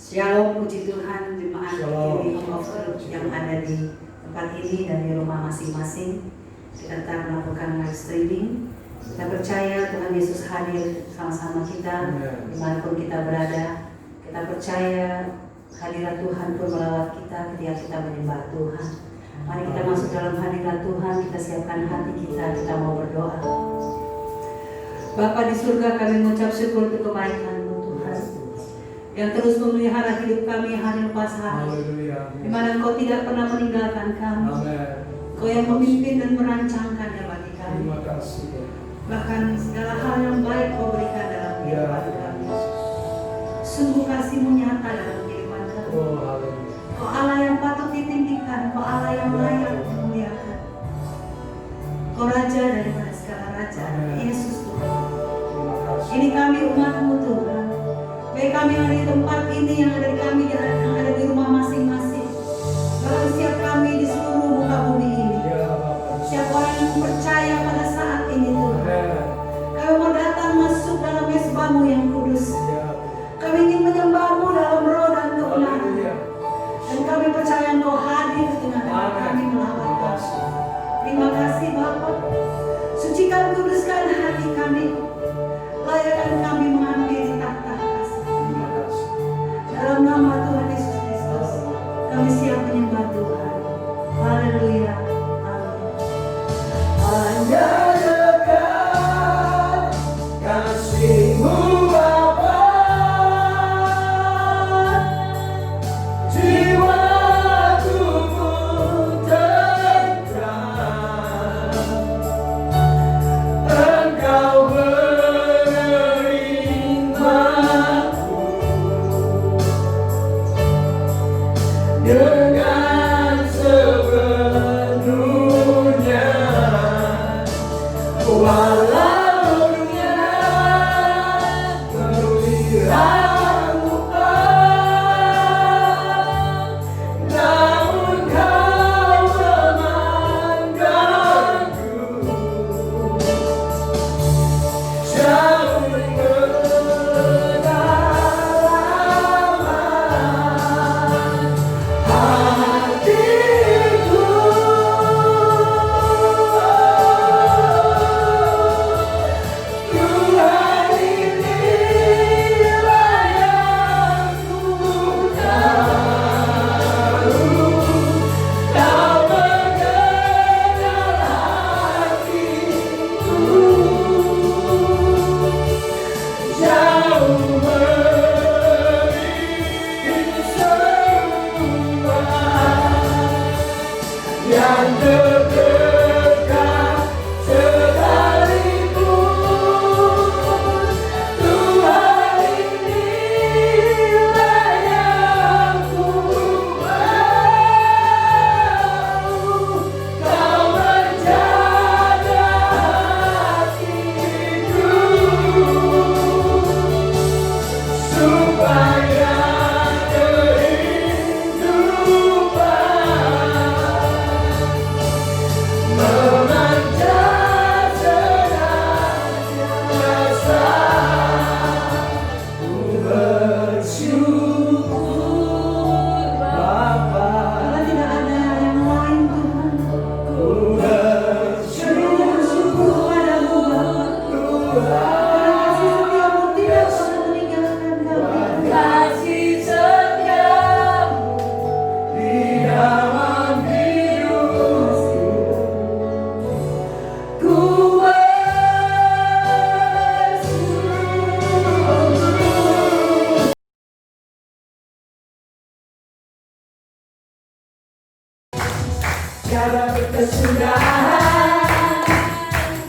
Shalom, puji Tuhan, jemaat Healing of Earth yang ada di tempat ini dan di rumah masing-masing. Kita tetap melakukan live streaming. Kita percaya Tuhan Yesus hadir sama-sama kita dimanapun kita berada. Kita percaya hadirat Tuhan pun melawat kita ketika kita menyembah Tuhan. Mari kita masuk dalam hadirat Tuhan, kita siapkan hati kita, kita mau berdoa. Bapa di surga, kami mengucap syukur untuk kebaikan-Mu Tuhan, yang terus memelihara hidup kami hari lepas hari, di mana Engkau tidak pernah meninggalkan kami. Engkau yang memimpin dan merancangkannya bagi kami. Bahkan segala hal yang baik Kau berikan dalam kehidupan kami. Sungguh kasih-Mu nyata dalam kehidupan kami. Kau Allah yang patut ditinggikan, Kau Allah yang layak dimuliakan. Kau Raja daripada segala raja, Yesus Tuhan. Ini kami umat-Mu Tuhan. Baik kami yang ada di tempat ini, yang ada di kami, yang ada di rumah masing-masing. Bahkan setiap kami di seluruh muka bumi ini. Setiap orang yang percaya pada saat ini Tuhan. Kami mau datang masuk dalam mesbah-Mu yang kudus. Kami ingin menyembah-Mu dalam roh dan kebenaran. Dan kami percaya Engkau hadir di tengah-tengah kami melawat kami. Terima kasih Bapa. Sucikan, kuduskan hati kami. Layakkan kami mengambil tahta kasih. Dalam nama Tuhan Yesus Kristus, kami siap menyembah Tuhan. Haleluya. Amin. Hanya dekat kasih-Mu Bapa, jiwaku pun tentram. Engkau menerimaku dengan sepenuhnya, walau dunia berwirang lupa, namun Kau memandangku jauh kedalaman hatiku. Tuhan, inilah yang ku tahu, Kau mengenal hatiku, jauh melebihi semua yang terdekat sekalipun. Tuhan, inilah yang ku mau, Kau menjaga hatiku, supaya kehidupan memancar senantiasa. Ku bersyukur Bapa, Karena tidak ada yang lain Tuhan. ku bersyukur Padamu Bapa. Karena kasih setiamu tidak pernah meninggalkan kami. kasih setiamu di dalam hidupku. Ku bersyukur. Tiada kesudahan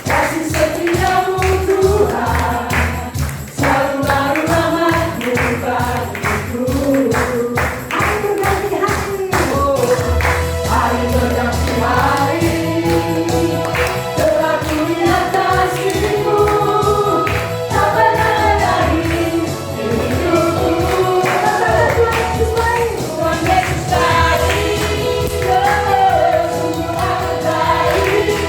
kasih setiamu Tuhan, selalu baru rahmat-Mu bagiku. Hari berganti hari. Hari berganti hari telah ku lihat kasih-Mu, tak pernah dari hidupku. Kata Tuhan Yesus baik. Tuhan Yesus baik, sungguh amat baik.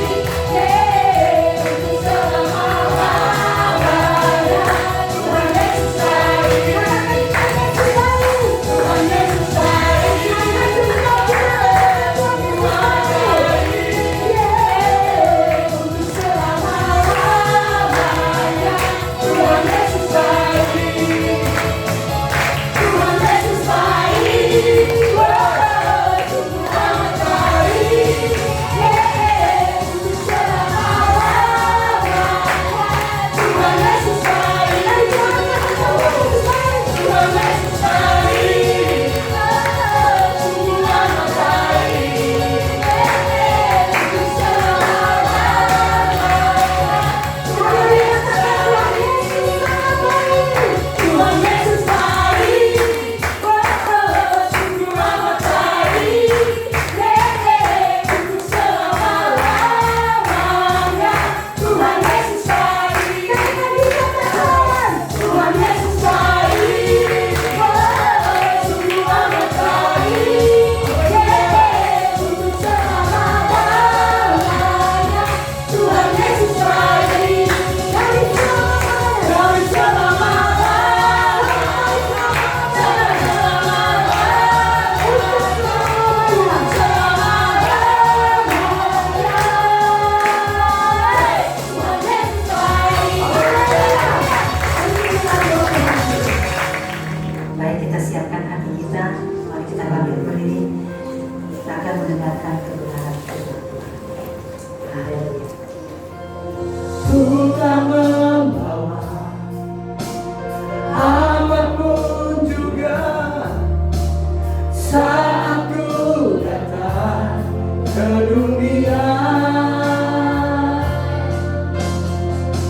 sedunia.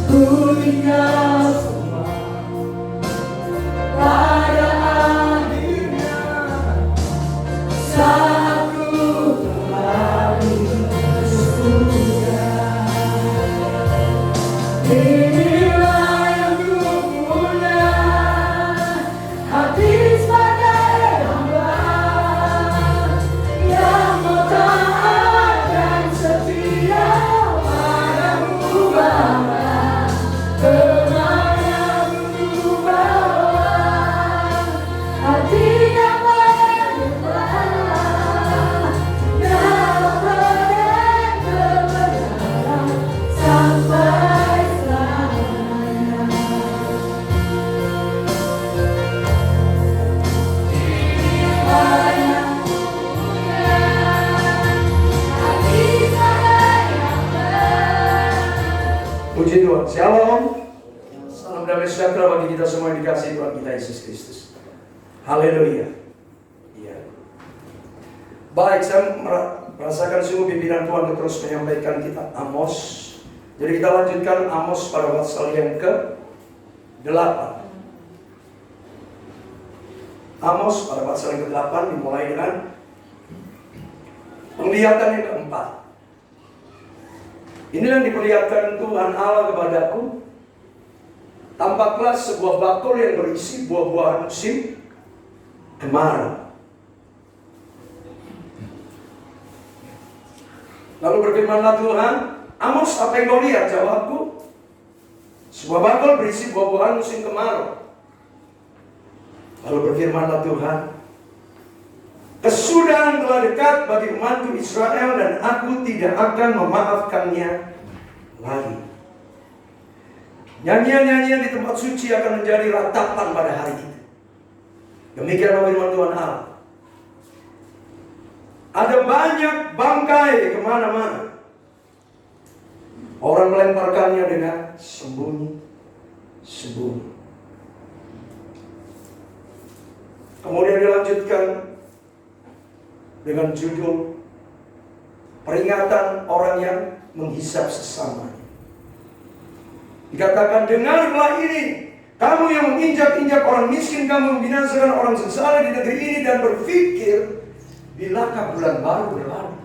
Ku tinggal semua pada akhirnya saat ku kembali ke surga. Inilah yang ku punya, hati sebagai hamba yang mau taat dan setia padamu Bapa. Kemana ku bawa hati yang berdebar dalam badan kebenaran sampai selamanya. Inilah yang punya, hati sebagai hamba. Puji Tuhan. Shalom. Salam damai sejahtera bagi kita semua yang dikasihi Tuhan kita Yesus Kristus. Haleluya. Iya. Baik, saya merasakan sungguh pimpinan Tuhan untuk terus menyampaikan kita Amos. Jadi kita lanjutkan Amos pada pasal yang ke-8. Amos pada pasal yang ke-8 dimulai dengan penglihatan yang keempat. Inilah yang diperlihatkan Tuhan Allah kepadaku. Tampaklah sebuah bakul yang berisi buah-buahan musim kemarau. Lalu berfirmanlah Tuhan, Amos, apa yang kau lihat? Jawabku, sebuah bakul berisi buah-buahan musim kemarau. Lalu berfirmanlah Tuhan, kesudahan telah dekat bagi umatku Israel dan aku tidak akan memaafkannya lagi. Nyanyian-nyanyian di tempat suci akan menjadi ratapan pada hari itu. Demikianlah firman Tuhan Allah. Ada banyak bangkai kemana-mana. Orang melemparkannya dengan sembunyi-sembunyi. Kemudian dilanjutkan dengan judul peringatan orang yang menghisap sesamanya. Dikatakan, dengarlah ini, kamu yang menginjak-injak orang miskin, kamu membinasakan orang sengsara di negeri ini dan berpikir, bilakah bulan baru berlalu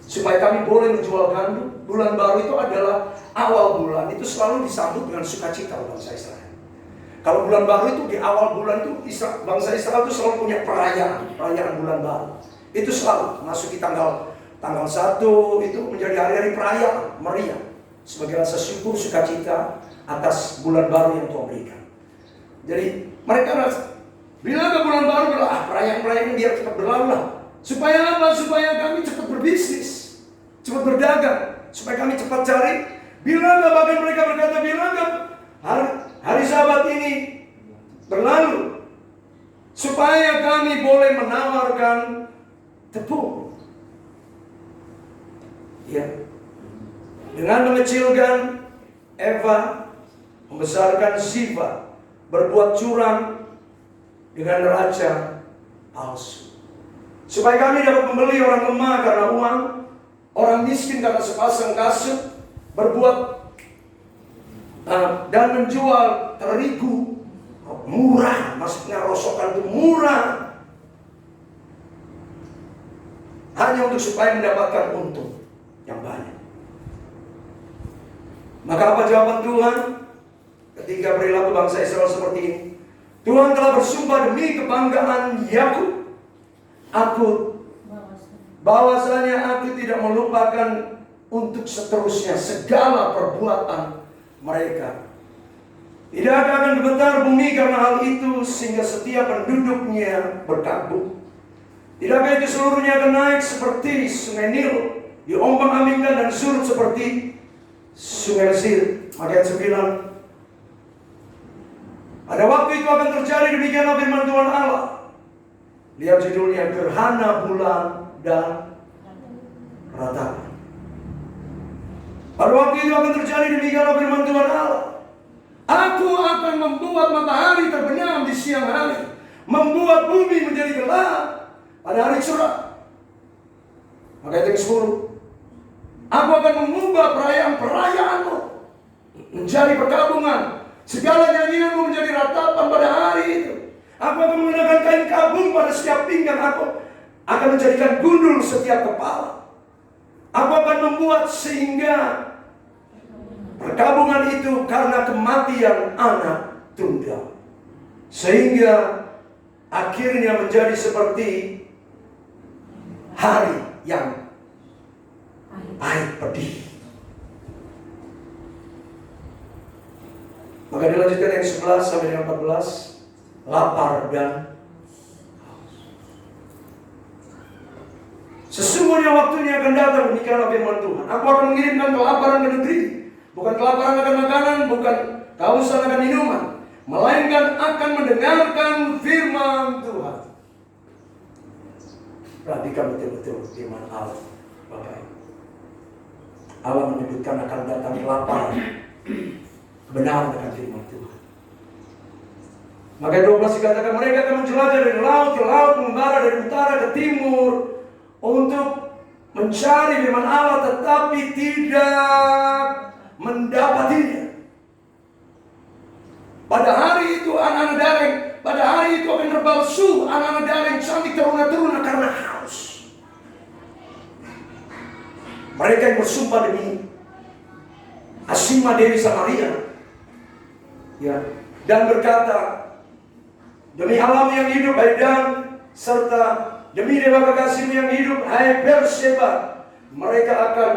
supaya kami boleh menjual gandum. Bulan baru itu adalah awal bulan, itu selalu disambut dengan sukacita bangsa Israel. Kalau bulan baru itu di awal bulan itu bangsa Israel itu selalu punya perayaan bulan baru. Itu selalu masuki tanggal 1 itu menjadi hari-hari perayaan meriah sebagai rasa syukur sukacita atas bulan baru yang Tuhan berikan. Jadi mereka rasa, bilakah bulan baru berlalu, perayaan-perayaan ini biar cepat berlalu lah. Supaya apa? Supaya kami cepat berbisnis, cepat berdagang, supaya kami cepat cari. Bilakah, bahkan mereka berkata, bilakah hari Sabat ini berlalu supaya kami boleh menawarkan tepung. Ya. Dengan mengecilkan Eva, membesarkan Siva, berbuat curang dengan neraca palsu. Supaya kami dapat membeli orang lemah karena uang, orang miskin karena sepasang kasut, berbuat dan menjual terigu murah, maksudnya rosokan itu murah, hanya untuk supaya mendapatkan untung yang banyak. Maka apa jawaban Tuhan ketika perilaku bangsa Israel seperti ini? Tuhan telah bersumpah demi kebanggaan Yakub, bahwasanya aku tidak melupakan untuk seterusnya segala perbuatan mereka. Tidak akan gemetar bumi karena hal itu, sehingga setiap penduduknya berkabung. Tidakkah itu seluruhnya akan naik seperti sungai Nil, diombang-ambingkan dan surut seperti sungai Mesir. Ayat 9. Pada waktu itu akan terjadi demikianlah firman Tuhan Allah. Lihat judulnya, gerhana bulan dan ratapan. Pada waktu itu akan terjadi demikianlah firman Tuhan Allah. Aku akan membuat matahari terbenam di siang hari, membuat bumi menjadi gelap pada hari cerah. Maka ayat yang 10. Aku akan mengubah perayaan-perayaanmu menjadi perkabungan. Segala nyanyianmu menjadi ratapan pada hari itu. Aku akan mengenakan kain kabung pada setiap pinggang. Aku akan menjadikan gundul setiap kepala. Aku akan membuat sehingga perkabungan itu karena kematian anak tunggal, sehingga akhirnya menjadi seperti hari yang pahit pedih. Maka dilanjutkan yang 11 sampai dengan 14. Lapar dan sesungguhnya waktunya akan datang, demikianlah firman Tuhan. Aku akan mengirimkan kelaparan ke negeri. Bukan kelaparan akan makanan, bukan kehausan akan minuman, melainkan akan mendengarkan firman Tuhan. Perhatikan betul-betul firman Allah, Bapak. Allah menyebutkan akan datang kelaparan, kebenaran akan firman Tuhan. Maka 12 dikatakan mereka akan menjelajah dari laut ke laut, mengembara dari utara ke timur untuk mencari firman Allah, tetapi tidak mendapatinya. Pada hari itu anak-anak dareng, pada hari itu akan terpalsu anak-anak dareng cantik teruna-teruna karena haus. Mereka yang bersumpah demi Asima Dewi Samaria, ya, dan berkata, demi alam yang hidup, hai Dan, serta demi dewa kekasihmu yang hidup, hai Berseba, mereka akan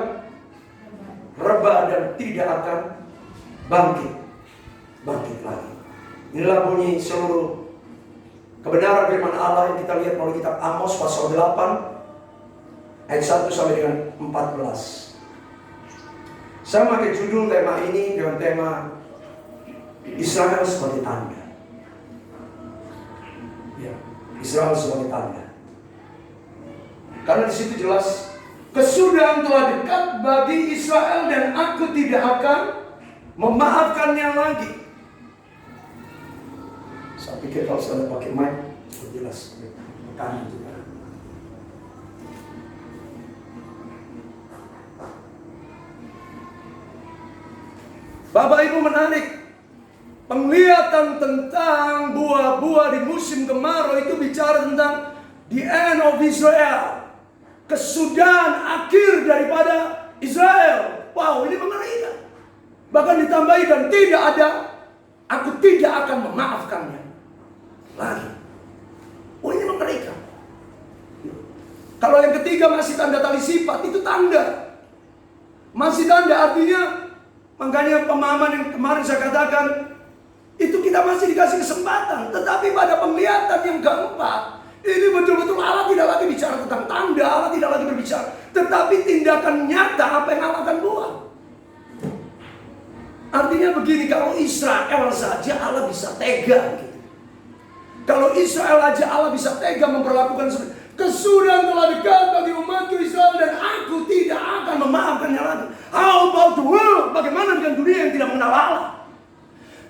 rebah dan tidak akan bangkit lagi. Inilah bunyi seluruh kebenaran firman Allah yang kita lihat melalui kitab Amos pasal 8 ayat 1 sampai dengan 14. Saya pakai judul tema ini dengan tema Israel sebagai tanda. Ya, Israel sebagai tanda. Karena di situ jelas kesudahan telah dekat bagi Israel dan aku tidak akan memaafkannya lagi. Saya pikir kalau saya pakai mic jelas tekanan juga. Bapak Ibu menarik penglihatan tentang buah-buah di musim kemarau itu bicara tentang the end of Israel. Kesudahan akhir daripada Israel. Wow, ini mengerikan. Bahkan ditambahkan tidak ada, aku tidak akan memaafkannya lagi. Oh, ini mengerikan. Kalau yang ketiga masih tanda tali sifat, itu tanda. Masih tanda artinya, makanya pemahaman yang kemarin saya katakan, itu kita masih dikasih kesempatan. Tetapi pada penglihatan yang keempat, ini betul-betul Allah tidak lagi bicara tentang tanda, Allah tidak lagi berbicara, tetapi tindakan nyata apa yang Allah akan buat. Artinya begini, kalau Israel saja Allah bisa tega gitu. Kalau Israel aja Allah bisa tega memperlakukan kesudahan telah dekat bagi umatku Israel dan aku tidak akan memaafkannya lagi. How about the world? Bagaimana dengan dunia yang tidak mengenal Allah?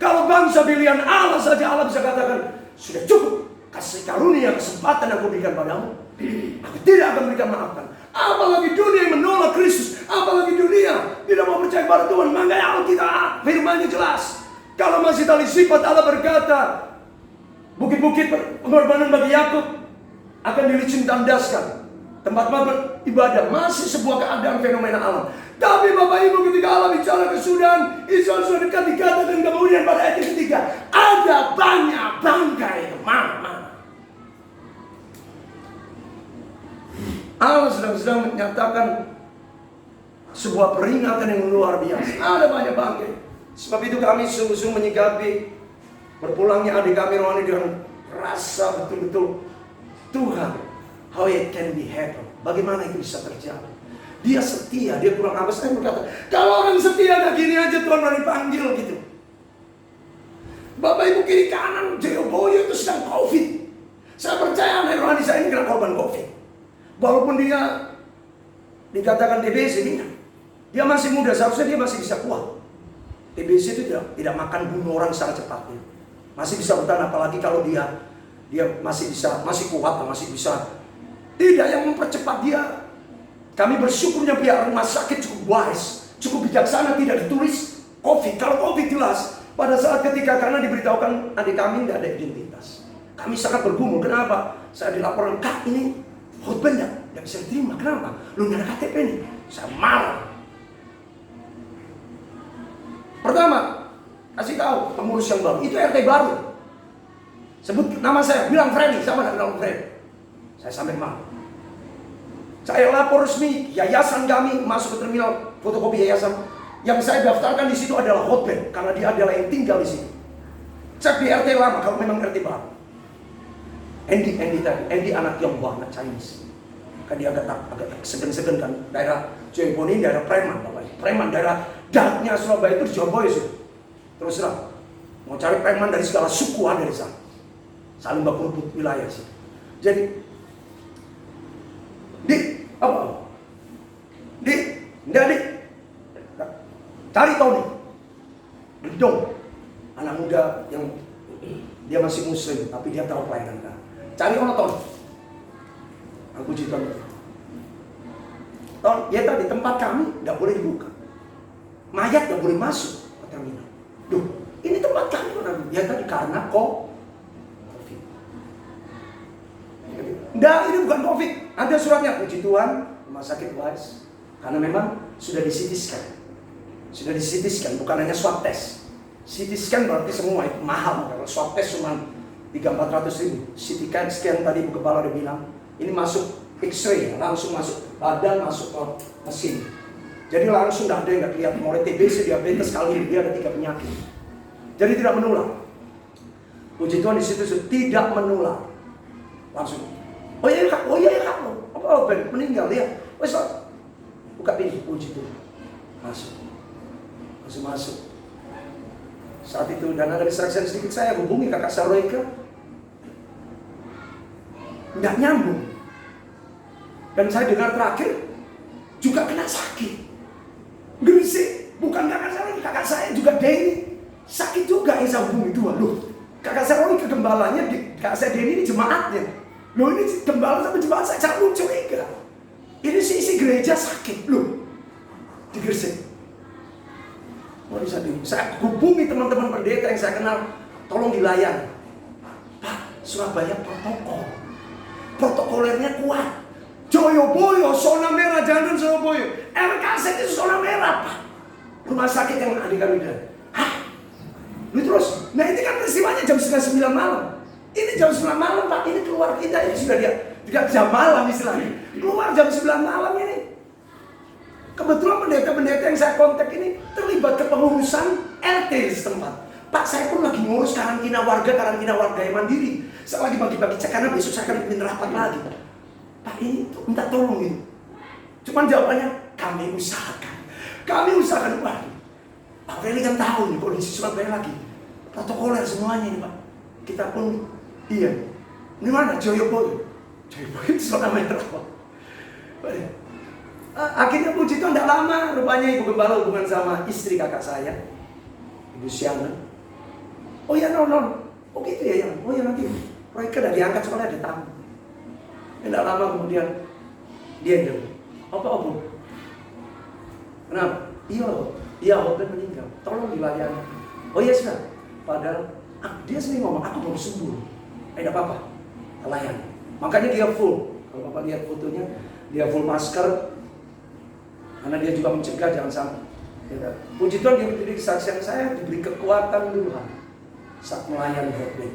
Kalau bangsa pilihan Allah saja Allah bisa katakan, sudah cukup. Kasih karunia kesempatan yang aku berikan padamu, aku tidak akan berikan maafkan. Apalagi dunia yang menolak Kristus, apalagi dunia tidak mau percaya kepada Tuhan. Makanya Alkitab firman-Nya jelas. Kalau masih tali sifat Allah berkata, bukit-bukit pengorbanan bagi Yakub akan dilicin tandaskan. Tempat-tempat ibadah masih sebuah keadaan fenomena alam. Tapi Bapak Ibu, ketika Allah bicara kesudahan Israel sudah dekat, dikatakan kemudian pada ayat yang ketiga, ada banyak bangkai kemana-mana. Allah sedang menyatakan sebuah peringatan yang luar biasa. Ada banyak bangkai. Sebab itu kami sungguh-sungguh menyikapi berpulangnya adik kami rohani dengan rasa betul-betul Tuhan, how it can be happen. Bagaimana itu bisa terjadi? Dia setia, dia kurang apa? Saya berkata, kalau orang setia kayak gini aja Tuhan berani panggil gitu. Bapak Ibu kiri kanan, Jeroboam itu sedang COVID. Saya percaya anak rohani saya ini kena korban COVID. Walaupun dia dikatakan TBC ini, dia masih muda, seharusnya dia masih bisa kuat. TBC itu tidak makan bunuh orang secara cepatnya. Masih bisa bertahan, apalagi kalau dia masih kuat, masih bisa. Tidak, yang mempercepat dia Kami bersyukurnya pihak rumah sakit cukup wise, cukup bijaksana, tidak ditulis COVID. Kalau COVID jelas, pada saat ketika karena diberitahukan adik kami tidak ada identitas. Kami sangat bergumul. Kenapa? Saya dilaporkan, Kak ini khotbah tidak bisa diterima. Kenapa? Lu nggak ada KTP nih. Saya marah. Pertama, kasih tahu pengurus yang baru. Itu RT baru. Sebut nama saya, bilang Freddy, sama dengan nama Freddy. Saya sampai marah. Saya lapor resmi, yayasan kami masuk ke terminal fotokopi yayasan. Yang saya daftarkan di situ adalah hotbed, karena dia adalah yang tinggal di situ. Cek di RT lama, kalau memang RT baru. Andy tadi, Andy anak Tionghoa, anak Chinese. Kan dia agak segen-segen kan. Daerah Cirebon ini daerah preman, bapaknya. Preman daerah darknya Surabaya itu di Jombang itu. Terus terang, mau cari preman dari segala suku ada di sana. Saling baku rebut wilayah sih. Jadi, apa? Enggak. Cari Tony. Gedong. Anak muda yang dia masih muslim, tapi dia tahu pelayanan kan. Cari orang Tony. Aku cerita. Ton, ya tadi tempat kami nggak boleh dibuka. Mayat nggak boleh masuk ke terminal. Duh, ini tempat kami kan? Ya tadi karena COVID. Enggak, ini bukan COVID. Ada suratnya, puji Tuhan, rumah sakit wise. Karena memang sudah di CT scan. Sudah di CT scan, bukan hanya swab test. CT scan berarti semua itu mahal. Kalau swab test cuma 300-400 ribu. CT scan tadi Ibu Kepala udah bilang, ini masuk X-ray, langsung masuk badan, masuk ke mesin. Jadi langsung tidak ada yang nggak kelihatan. Mulai TBC, diabetes, kali dia ada 3 penyakit. Jadi tidak menular. Puji Tuhan di situ tidak menular. Langsung. Oh iya kak, apa Ben meninggal dia. Wes buka pintu, puji Tuhan. Masuk. Saat itu dan ada distraction sedikit, saya hubungi kakak Saroika. Nggak nyambung. Dan saya dengar terakhir juga kena sakit. Gresik, bukan kakak saya juga Denny sakit juga yang saya hubungi Tuhan. Loh, kakak Saroika gembalanya, kakak saya Denny ini jemaatnya. Loh ini gembala sama jemaat saya sangat lucu juga. Ini isi gereja sakit loh di Gresik. Saya hubungi teman-teman pendeta yang saya kenal, tolong dilayani. Pak, Surabaya protokolernya kuat. Joyoboyo, zona merah, jangan Surabaya. RKS itu zona merah Pak. Rumah sakit yang adik kami bilang. Hah? Lu terus? Nah ini kan peristiwanya jam 9 malam. Ini jam 9 malam Pak, ini keluar kita, ini sudah tidak jam malam istilahnya. Keluar jam 9 malam ini. Kebetulan pendeta-pendeta yang saya kontak ini terlibat kepengurusan RT di setempat. Pak, saya pun lagi ngurus karantina warga yang mandiri. Saya lagi bagi-bagi cek karena besok saya akan bikin rapat lagi. Pak, ini minta tolong ini. Cuman jawabannya, kami usahakan. Pak, Pak Feli kan tahu nih kondisi Surabaya lagi. Protokoler semuanya ini Pak. Kita pun iya. Ini mana Joyoboyo? Joyoboyo itu zona merah Pak. Akhirnya puji Tuhan tidak lama rupanya Ibu Gembala hubungan sama istri kakak saya, Ibu Siana. Oh ya no. Oh gitu ya. Oh ya nanti mereka udah diangkat soalnya ada tamu. Tidak lama kemudian dia bilang, apa? Kenapa? Iya Hoben meninggal. Tolong dilayani. Oh iya sudah. Padahal dia sendiri ngomong, aku baru sembuh. Tidak apa-apa, layani. Makanya dia full. Kalau Bapak lihat fotonya, dia full masker. Karena dia juga mencegah jangan sampai. Ya, puji Tuhan dia menjadi kesaksian saya, diberi kekuatan Tuhan saat melayani hotbed.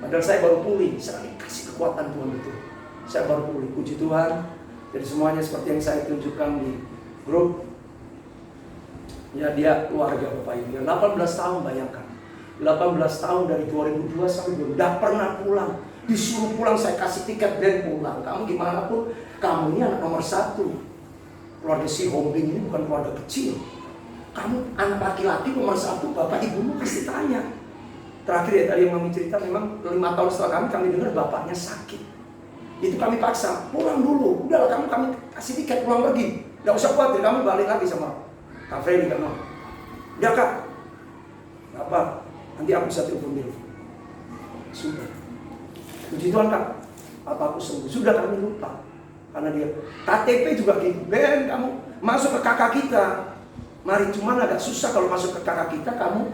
Padahal saya baru pulih, saya dikasih kekuatan Tuhan itu. Saya baru pulih, puji Tuhan. Jadi semuanya seperti yang saya tunjukkan di grup. Ya dia keluarga Bapak Ibu. 18 tahun bayangkan. 18 tahun dari 2002 sampai 2000 udah pernah pulang. Disuruh pulang, saya kasih tiket dan pulang. Kamu gimana pun, kamu ini anak nomor 1. Keluarga si Hombing ini bukan keluarga kecil. Kamu anak laki-laki nomor 1, bapak ibumu pasti tanya. Terakhir ya tadi yang mami cerita, memang 5 tahun setelah kami dengar bapaknya sakit. Itu kami paksa, pulang dulu. Udahlah kami kasih tiket pulang pergi. Gak usah khawatir, kamu balik lagi sama Kak Freddy kan. Ya Kak, gak apa, nanti aku bisa telepon dia. Sudah. Puji Tuhan Kak, apa aku sembuh? Sudah kami lupa. Karena dia KTP juga gitu. Ben, kamu masuk ke kakak kita. Mari, cuman agak susah kalau masuk ke kakak kita, kamu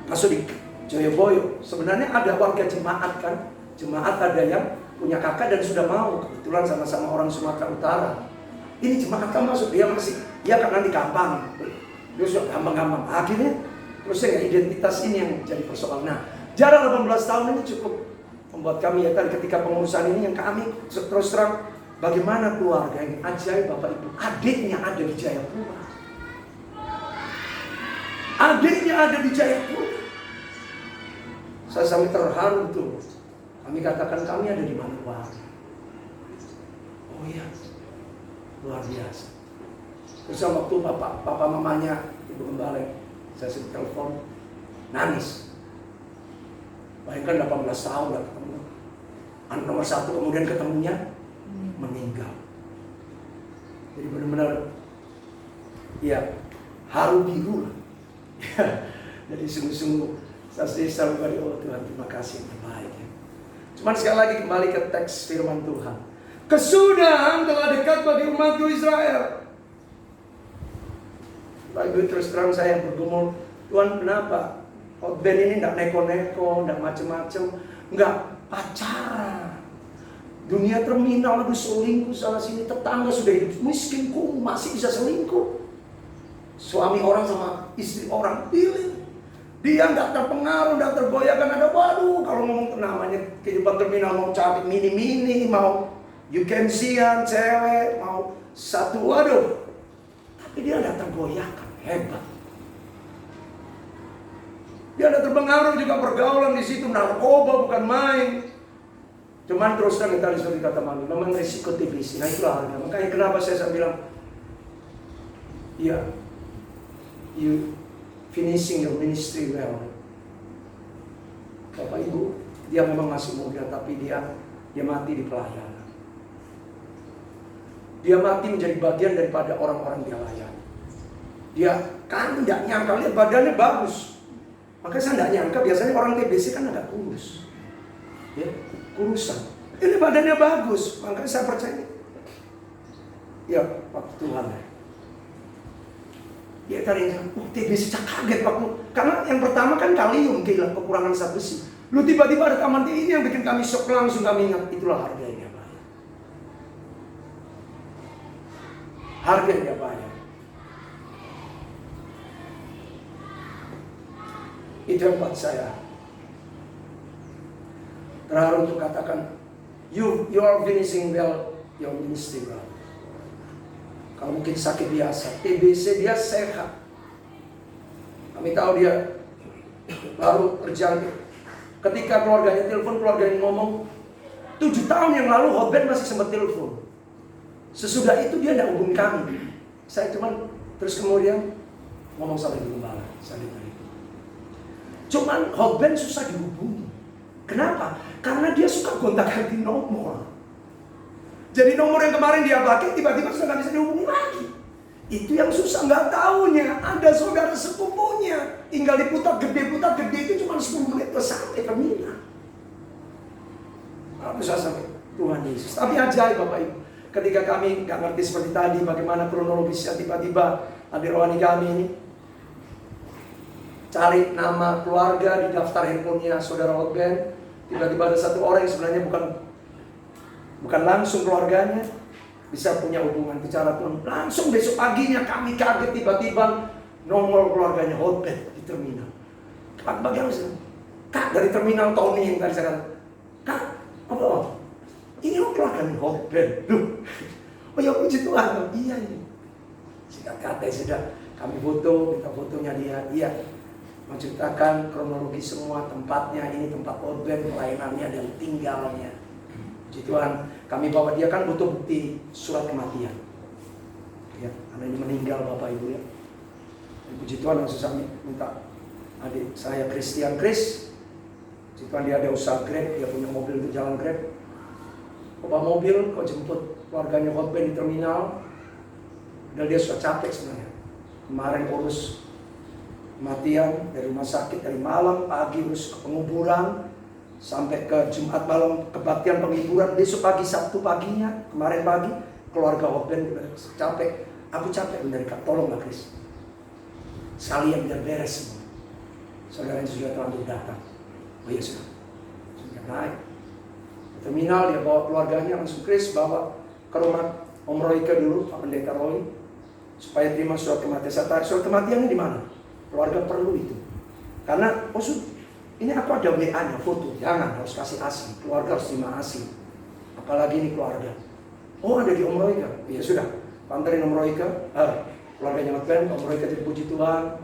masuk di Joyoboyo. Sebenarnya ada warga jemaat kan. Jemaat ada yang punya kakak dan sudah mau. Kebetulan sama-sama orang Sumatera Utara. Ini jemaat kamu masuk, dia masih, ya kan nanti gampang. Dia sudah gampang-gampang. Akhirnya terus identitas ini yang jadi persoalan. Nah, jarak 18 tahun ini cukup membuat kami ya kan ketika pengurusan ini yang kami terus terang bagaimana keluarga yang ajaib Bapak Ibu. Adiknya ada di Jayapura. Adiknya ada di Jayapura. Saya sampai terharu tuh. Kami katakan kami ada di Manokwari. Oh iya, luar biasa. Terus waktu papa mamanya Ibu Gembala, saya sudah telepon, nangis. Bayangkan 18 tahun udah ketemu. Anak nomor 1 kemudian ketemunya meninggal. Jadi benar-benar ya haru biru lah. Jadi sungguh-sungguh saya selalu beri oh Tuhan terima kasih yang terbaik ya. Cuman sekali lagi kembali ke teks firman Tuhan. Kesudahan telah dekat bagi umatku Israel. Lagi terus terang saya bergumul, Tuhan kenapa? Hotband ini enggak neko-neko, enggak macem-macem, enggak pacaran. Dunia terminal aduh selingkuh sana sini, tetangga sudah hidup miskin, kok masih bisa selingkuh. Suami orang sama istri orang pilih. Dia enggak terpengaruh, enggak tergoyahkan. Ada waduh kalau ngomong namanya kehidupan terminal mau cari mini-mini, mau you can see an cewek, mau satu waduh. Tapi dia enggak tergoyahkan, hebat. Dia ada terpengaruh juga pergaulan di situ, narkoba bukan main. Cuman terus terang tadi seperti kata Mami, memang risiko TBC. Nah itulah harga. Makanya kenapa saya bilang, ya, you finishing your ministry well. Bapak Ibu, dia memang masih muda, tapi dia mati di pelayanan. Dia mati menjadi bagian daripada orang-orang dia layani. Dia kan tidak nyangka, lihat badannya bagus. Makanya saya tidak nyangka, biasanya orang TBC kan agak kurus. Ya, kurusan. Ini badannya bagus, makanya saya percaya. Ya, waktu Tuhan ya. Dia tadi TBC saya kaget waktu. Karena yang pertama kan kalium, kehilangan kekurangan zat besi. Lu tiba-tiba ada taman ini yang bikin kami shock, langsung kami ingat. Itulah harganya Pak. Harganya Pak. Itu yang buat saya terharu untuk katakan you are finishing well your ministry well. Kalau mungkin sakit biasa, TBC dia sehat. Kami tahu dia baru berjalan. Ketika keluarganya telepon, keluarganya ngomong 7 tahun yang lalu Hotband masih sempat telepon. Sesudah itu dia tidak hubungi kami. Saya cuman terus kemudian ngomong sama Ibu Gembala, saya ditanya. Cuman Hotband susah dihubungi. Kenapa? Karena dia suka gonta-ganti nomor. Jadi nomor yang kemarin dia pakai tiba-tiba sudah nggak bisa dihubungi lagi. Itu yang susah, nggak tahunya ada saudara sepupunya tinggal di putar gede itu cuma 10 menit sampai terminal. Bisa sampai Tuhan Yesus. Tapi ajaib Bapak Ibu. Ketika kami nggak ngerti seperti tadi bagaimana kronologisnya, tiba-tiba adik rohani kami ini cari nama keluarga di daftar handphonenya saudara Hotband. Tiba-tiba ada satu orang yang sebenarnya bukan langsung keluarganya bisa punya hubungan bicara Tuhan. Langsung besok paginya kami kaget tiba-tiba nomor keluarganya Hotband di terminal. Bagaimana sih? Kak dari terminal Tony yang tadi saya katakan, Kak, apa? Ini keluarganya Hotband. Oh ya puji Tuhan. Iya ini. Singkat kata sudah kami foto, minta fotonya dia. Iya. Menceritakan kronologi semua tempatnya, ini tempat Hotband, pelayanannya dan tinggalnya. Puji Tuhan, kami bawa dia kan butuh bukti surat kematian. Ya, karena ini meninggal Bapak Ibu ya. Dan puji Tuhan langsung saya minta adik saya Christian Chris. Puji Tuhan dia ada usaha Grab, dia punya mobil untuk jalan Grab. Bawa mobil, kau jemput keluarganya Hotband di terminal. Dan dia sudah capek sebenarnya. Kemarin urus kematian dari rumah sakit dari malam, pagi urus ke penguburan. Sampai ke Jumat malam kebaktian penghiburan, besok pagi Sabtu paginya, kemarin pagi keluarga Hotband udah capek. Aku capek menderita, tolonglah Chris. Sekalian biar beres semua. Saudara yang sudah terlanjur datang. Oh iya sudah naik terminal, dia bawa keluarganya langsung. Chris bawa ke rumah Om Royke dulu, Pak Pendeta Roy, supaya terima surat kematian. Saya tanya, surat kematiannya di mana? Keluarga perlu itu. Karena ini aku ada WA-nya, foto. Jangan, harus kasih asli. Keluarga harus terima asli. Apalagi ini keluarga. Oh ada di Om Royke. Ya sudah, panterin Om Royke. Keluarganya Hotband, Om Royke jadi puji Tuhan.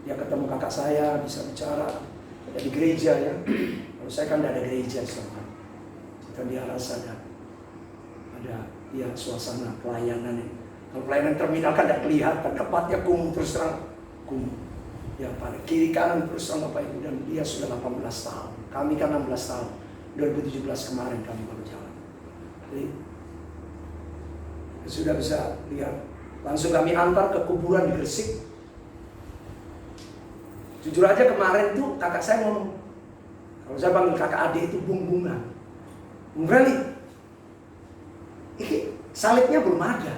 Dia ketemu kakak saya, bisa bicara. Ada di gereja ya. Kalau saya kan tidak ada gereja selama. Kita dia rasa ada ya suasana pelayanan. Kalau pelayanan terminal kan tidak kelihatan, tempatnya kumuh terus terang kumuh. Ya pada kiri kanan terus terang Bapak Ibu, dan dia sudah 18 tahun. Kami kan 16 tahun. 2017 kemarin kami baru jalan. Jadi sudah bisa lihat. Langsung kami antar ke kuburan di Gresik. Jujur aja kemarin tuh kakak saya ngomong, kalau saya panggil kakak adik itu Bunga. Bung Rally, ini salibnya belum ada.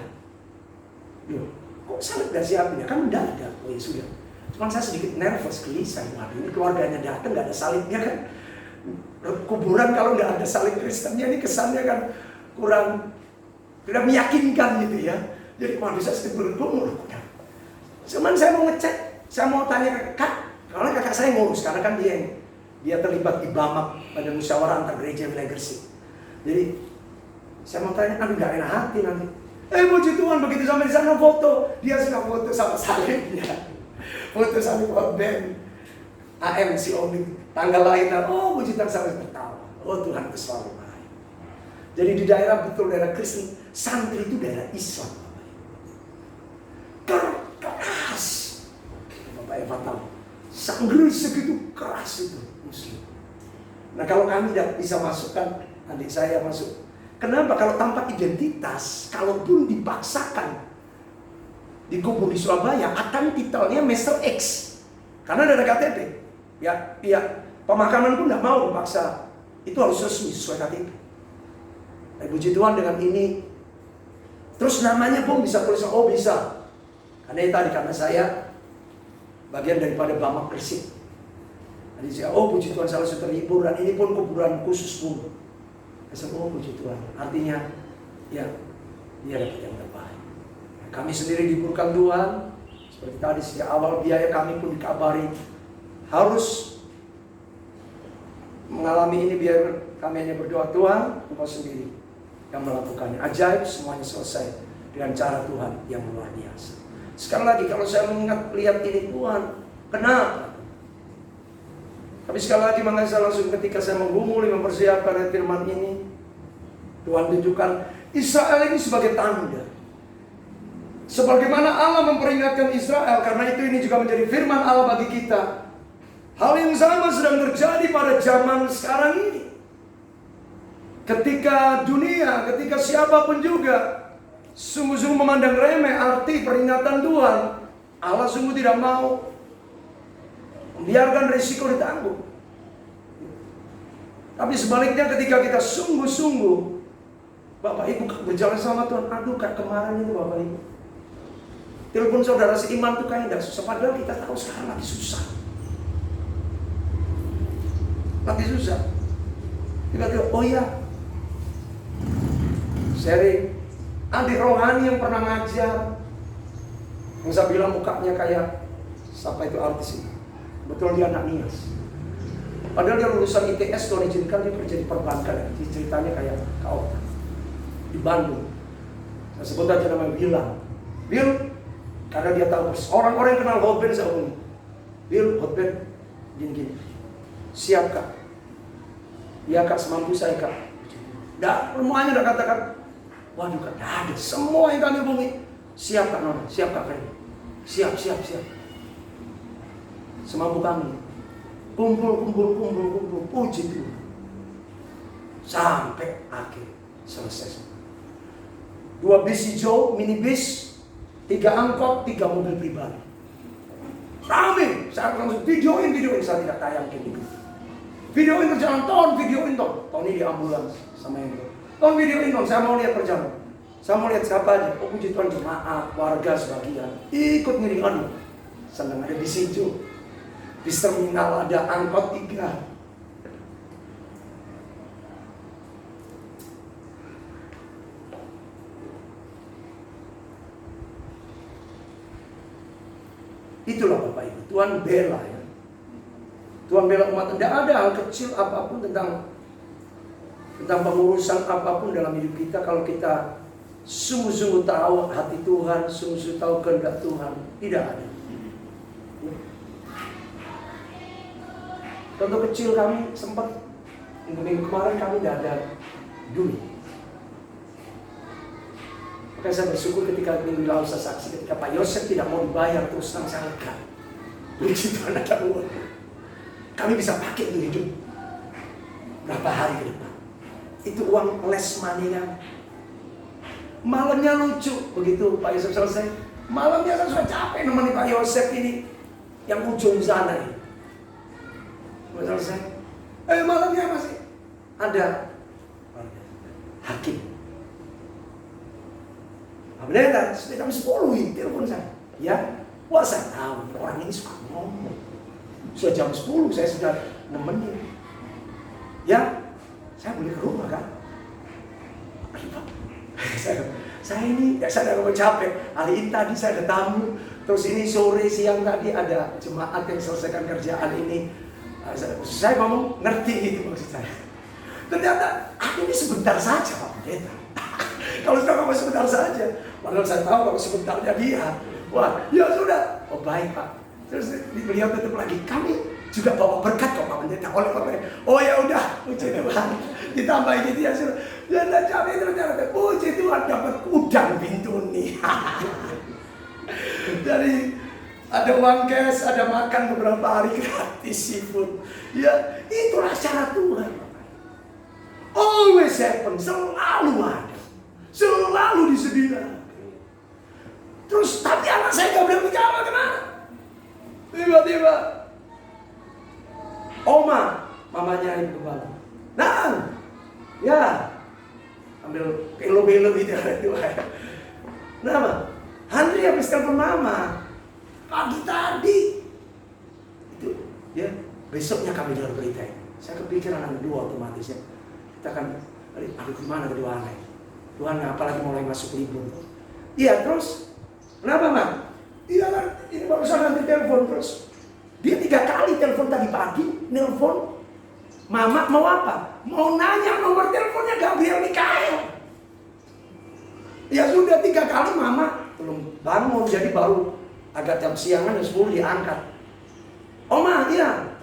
Loh, kok salib gak siapin ya? Kan udah ada. Oh ya sudah. Cuman saya sedikit nervous, gelisah. Waduh, ini keluarganya datang gak ada salibnya kan. Kuburan kalau gak ada salib Kristennya, ini kesannya kan kurang meyakinkan gitu ya. Jadi waduh, saya sedikit bergumul. Cuman saya mau ngecek, saya mau tanya ke Kak. Karena kakak saya ngurus, karena kan dia terlibat di BAMAK pada musyawarah antar gereja wilayah Gresik. Jadi saya mau tanya, aduh gak enak hati nanti. Puji Tuhan, begitu sampai di sana foto, dia sudah foto sama salibnya, foto salib Hotband, AM si Omid, tanggal lahiran. Oh puji Tuhan, sampai tertawa. Oh Tuhan itu selalu baik. Jadi di daerah betul daerah Kristen, santri itu daerah Islam. Keras, Bapak Eva tahu. Sanggris segitu keras itu Muslim. Nah kalau kami tidak bisa masukkan adik saya masuk. Kenapa? Kalau tanpa identitas, kalaupun dipaksakan dikubur di Surabaya, akan titelnya Mr. X. Karena ada KTP. Ya, pemakaman pun tidak mau dipaksa. Itu harus resmi sesuai KTP. Nah, puji Tuhan dengan ini. Terus namanya pun bisa tulis, oh bisa. Karena itu tadi karena saya bagian daripada BAMAK Gresik. Jadi saya, oh puji Tuhan salah satu terhibur, dan ini pun kuburan khusus pun. Saya, oh puji Tuhan. Artinya, ya dia dapat yang terbaik. Kami sendiri dihiburkan Tuhan. Seperti tadi sejak awal biaya kami pun dikabari harus mengalami ini, biar kami hanya berdoa Tuhan, Engkau sendiri yang melakukannya. Ajaib, semuanya selesai dengan cara Tuhan yang luar biasa. Sekali lagi kalau saya mengingat lihat ini Tuhan, kenapa? Tapi sekali lagi makanya saya langsung ketika saya menggumuli mempersiapkan firman ini, Tuhan tunjukkan Israel ini sebagai tanda. Sebagaimana Allah memperingatkan Israel, karena itu ini juga menjadi firman Allah bagi kita. Hal yang sama sedang terjadi pada zaman sekarang ini. Ketika dunia, ketika siapapun juga sungguh-sungguh memandang remeh arti peringatan Tuhan, Allah sungguh tidak mau membiarkan risiko ditanggung. Tapi sebaliknya ketika kita sungguh-sungguh, Bapak Ibu berjalan sama Tuhan, aduh kayak kemarin itu Bapak Ibu, telepon saudara seiman tuh kayaknya tidak susah, padahal kita tahu sekarang lagi susah. Lagi susah. Tiba-tiba, oh iya, sharing. Adik rohani yang pernah ngajar, yang saya bilang mukanya kayak siapa itu artis ini. Betul dia anak Nias. Padahal dia lulusan ITS, Tuhan izinkan dia kerja di perbankan. Ceritanya kayak kau di Bandung. Saya sebut aja namanya Bill, karena dia tahu orang-orang yang kenal Hotband saya omongin. Bill, Hotband, gini. Siap Kak? Iya Kak, semampu saya Kak. Semuanya udah katakan, waduh Kak, ada semua yang kami hubungi. Siap Kak Nona, siap Kak Freddy. Siap. Semampu kami. Kumpul, puji Tuhan. Sampai akhir, selesai. 2 bis hijau, minibus, 3 angkot, 3 mobil pribadi. Rame, saya langsung videoin, saya tidak tayangkan itu. Videoin perjalanan, Ton, videoin Ton. Tony di ambulans sama yang itu. Ton videoin Ton, saya mau lihat perjalanan. Saya mau lihat siapa aja. Oh puji Tuhan, jemaat, warga sebagian ikut ngiring. Aduh, senang ada di situ. Di terminal ada angkot 3. Itulah Bapak Ibu, Tuhan bela ya. Tuhan bela umat. Tidak ada hal kecil apapun tentang pengurusan apapun dalam hidup kita kalau kita sungguh-sungguh tahu hati Tuhan, sungguh-sungguh tahu kehendak Tuhan. Tidak ada. Contoh kecil, kami sempat minggu kemarin kami tidak ada duit. Maka saya bersyukur ketika minggu lalu saya saksi ketika Pak Yosef tidak mau dibayar, terus terang saya lega. Puji Tuhan ada uang. Kami bisa pakai untuk hidup berapa hari ke depan. Itu uang less money kan. Malamnya lucu, begitu Pak Yosef selesai. Malamnya saya sudah capek nemani Pak Yosef ini yang ujung sana ini. Selesai. Malamnya masih ada hakim. Pendeta, sudah jam 10 ini telepon saya. Ya, wah saya tahu orang ini suka ngomong. Sudah jam 10 saya sudah nemenin. Ya, saya boleh ke rumah kan? Saya ini, ya saya udah capek. Hari ini tadi saya ada tamu. Terus ini sore siang tadi ada jemaat yang selesaikan kerjaan ini. Saya ngomong ngerti itu maksud saya. Ternyata ini sebentar saja Pak Pendeta. Kalau sudah ngomong sebentar saja, padahal saya tahu kalau sebentarnya dia. Wah, ya sudah. Oh baik Pak. Terus beliau tetap lagi. Kami juga bawa berkat kok Pak Pendeta. Oleh Pak Pendeta. Oh ya udah, puji Tuhan. Ditambah gitu ya sudah. Ya dan kami ternyata puji Tuhan dapat udang bintuni. Jadi ada uang cash, ada makan beberapa hari gratis seafood. Ya itulah cara Tuhan. Always happen, selalu ada. Selalu disediakan. Terus tapi anak saya gak boleh bicara kemana? Tiba-tiba Oma, mamanya ibu bapak. Nah, ya ambil pilo-pilo gitu itu. Nama, Andri habis telepon mama pagi tadi. Itu ya besoknya kami dengar berita ini. Saya kepikiran anak dua otomatis ya. Kita akan, aduh gimana kedua anak? Tuhan apalagi mulai masuk libur. Iya terus, kenapa Mak? Iya kan, ini barusan nanti telepon terus. Dia 3 kali telepon tadi pagi, nelpon. Mama mau apa? Mau nanya nomor teleponnya Gabriel Mikael. Ya sudah 3 kali Mama belum bangun, jadi baru agak jam siangan jam 10 diangkat. Oma, iya.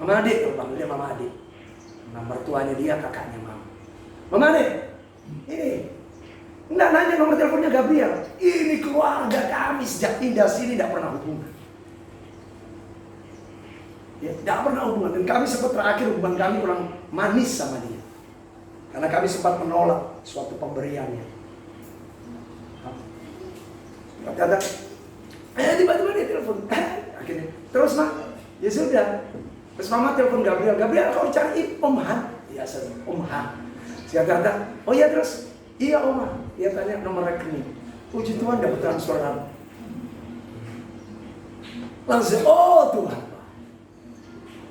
Mama Adik, panggilnya Mama Adik. Nah, mertuanya dia kakaknya Mama. Mama Adik, ini enggak nanya nomor teleponnya Gabriel. Ini keluarga kami sejak pindah sini tidak pernah hubungan. Ya, tidak pernah hubungan. Dan kami sempat terakhir hubungan kami kurang manis sama dia. Karena kami sempat menolak suatu pemberiannya. Kata, tiba-tiba dia telepon. Akhirnya, terus Mak, ya sudah. Terus Mama telepon Gabriel. Gabriel kau cari Om Han. Ya saya Om Han. Saya kata, oh iya terus, iya Oma. Dia tanya nomor rekening. Puji Tuhan dapat transferan. Langsung, oh Tuhan,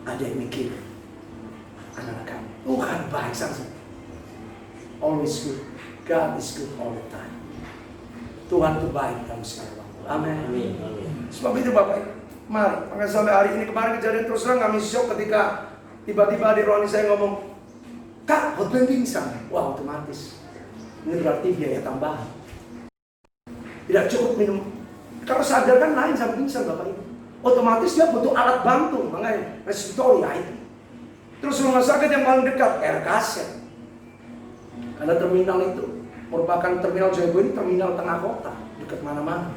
ada yang mikir anak-anak kami. Tuhan baik sangat. Always good. God is good all the time. Tuhan itu baik dalam segala waktu. Amin. Sebab itu Bapak, mari. Makanya sampai hari ini kemarin kejadian terus terang kami shock ketika tiba-tiba di rohani saya ngomong, Kak, hotband pingsan. Wah, otomatis. Ini berarti biaya tambahan. Tidak cukup minum. Kalau sadar kan lain sama pingsan Bapak Ibu. Otomatis dia butuh alat bantu. Makanya respiratory ya itu. Terus rumah sakit yang paling dekat, RKC. Karena terminal itu merupakan terminal Joybo ini terminal tengah kota. Dekat mana-mana.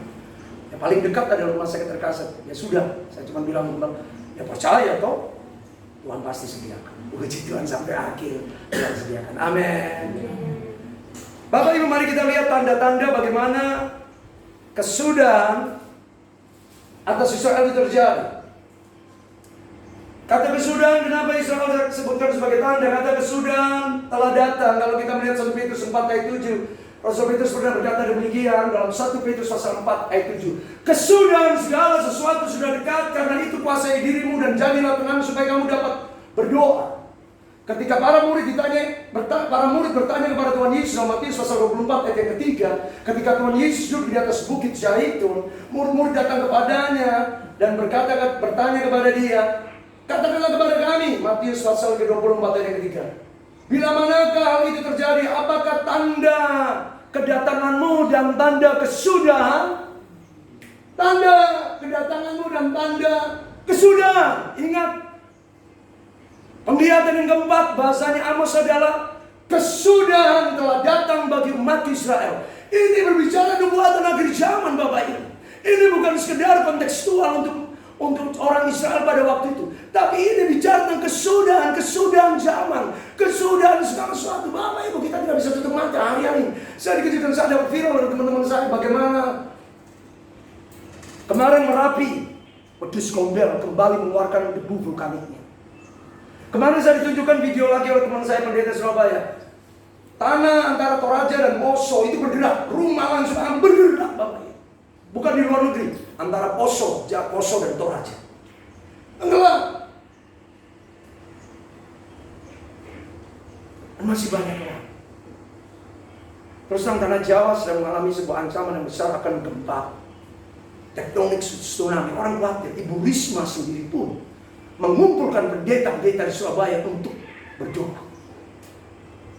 Yang paling dekat adalah rumah sakit RKC. Ya sudah, saya cuma bilang, ya percaya toh. Tuhan pasti sediakan. Puji Tuhan sampai akhir Tuhan sediakan. Amin. Bapak Ibu, mari kita lihat tanda-tanda bagaimana kesudahan atas Israel itu terjadi. Kata kesudahan, kenapa Israel sebutkan sebagai tanda? Kata kesudahan telah datang. Kalau kita melihat 1 Petrus 4 ayat 7, Rasul Petrus pernah berkata demikian dalam 1 Petrus pasal 4 ayat 7. Kesudahan segala sesuatu sudah dekat, karena itu kuasai dirimu dan jadilah tenang supaya kamu dapat berdoa. Ketika para murid bertanya kepada Tuhan Yesus dalam Matius pasal 24 ayat yang ketiga, ketika Tuhan Yesus duduk di atas bukit Zaitun, murid-murid datang kepadanya dan bertanya kepada dia, katakanlah kepada kami, Matius pasal ke-24 ayat yang ketiga. Bila manakah hal itu terjadi? Apakah tanda kedatanganmu dan tanda kesudahan? Tanda kedatanganmu dan tanda kesudahan. Ingat, penglihatan yang keempat bahasanya Amos adalah kesudahan telah datang bagi umat Israel. Ini berbicara nubuatan akhir zaman, Bapak Ibu. Ini bukan sekedar kontekstual untuk orang Israel pada waktu itu. Tapi ini bicara tentang kesudahan zaman, kesudahan segala sesuatu. Bapak Ibu, kita tidak bisa tutup mata hari-hari. Saya dikejutkan, saya dapat viral dari teman-teman saya bagaimana kemarin Merapi, Wedus Gombel kembali mengeluarkan debu vulkaniknya. Kemarin saya ditunjukkan video lagi oleh teman saya pendeta Surabaya. Tanah antara Toraja dan Poso itu bergerak, rumah langsung akan bergerak, Bapak Ibu. Bukan di luar negeri, antara Poso dan Toraja. Tenggelam. Dan masih banyak orang. Terus terang tanah Jawa sedang mengalami sebuah ancaman yang besar akan gempa tektonik tsunami. Orang khawatir. Ibu Risma sendiri pun mengumpulkan pendeta-pendeta di Surabaya untuk berdoa.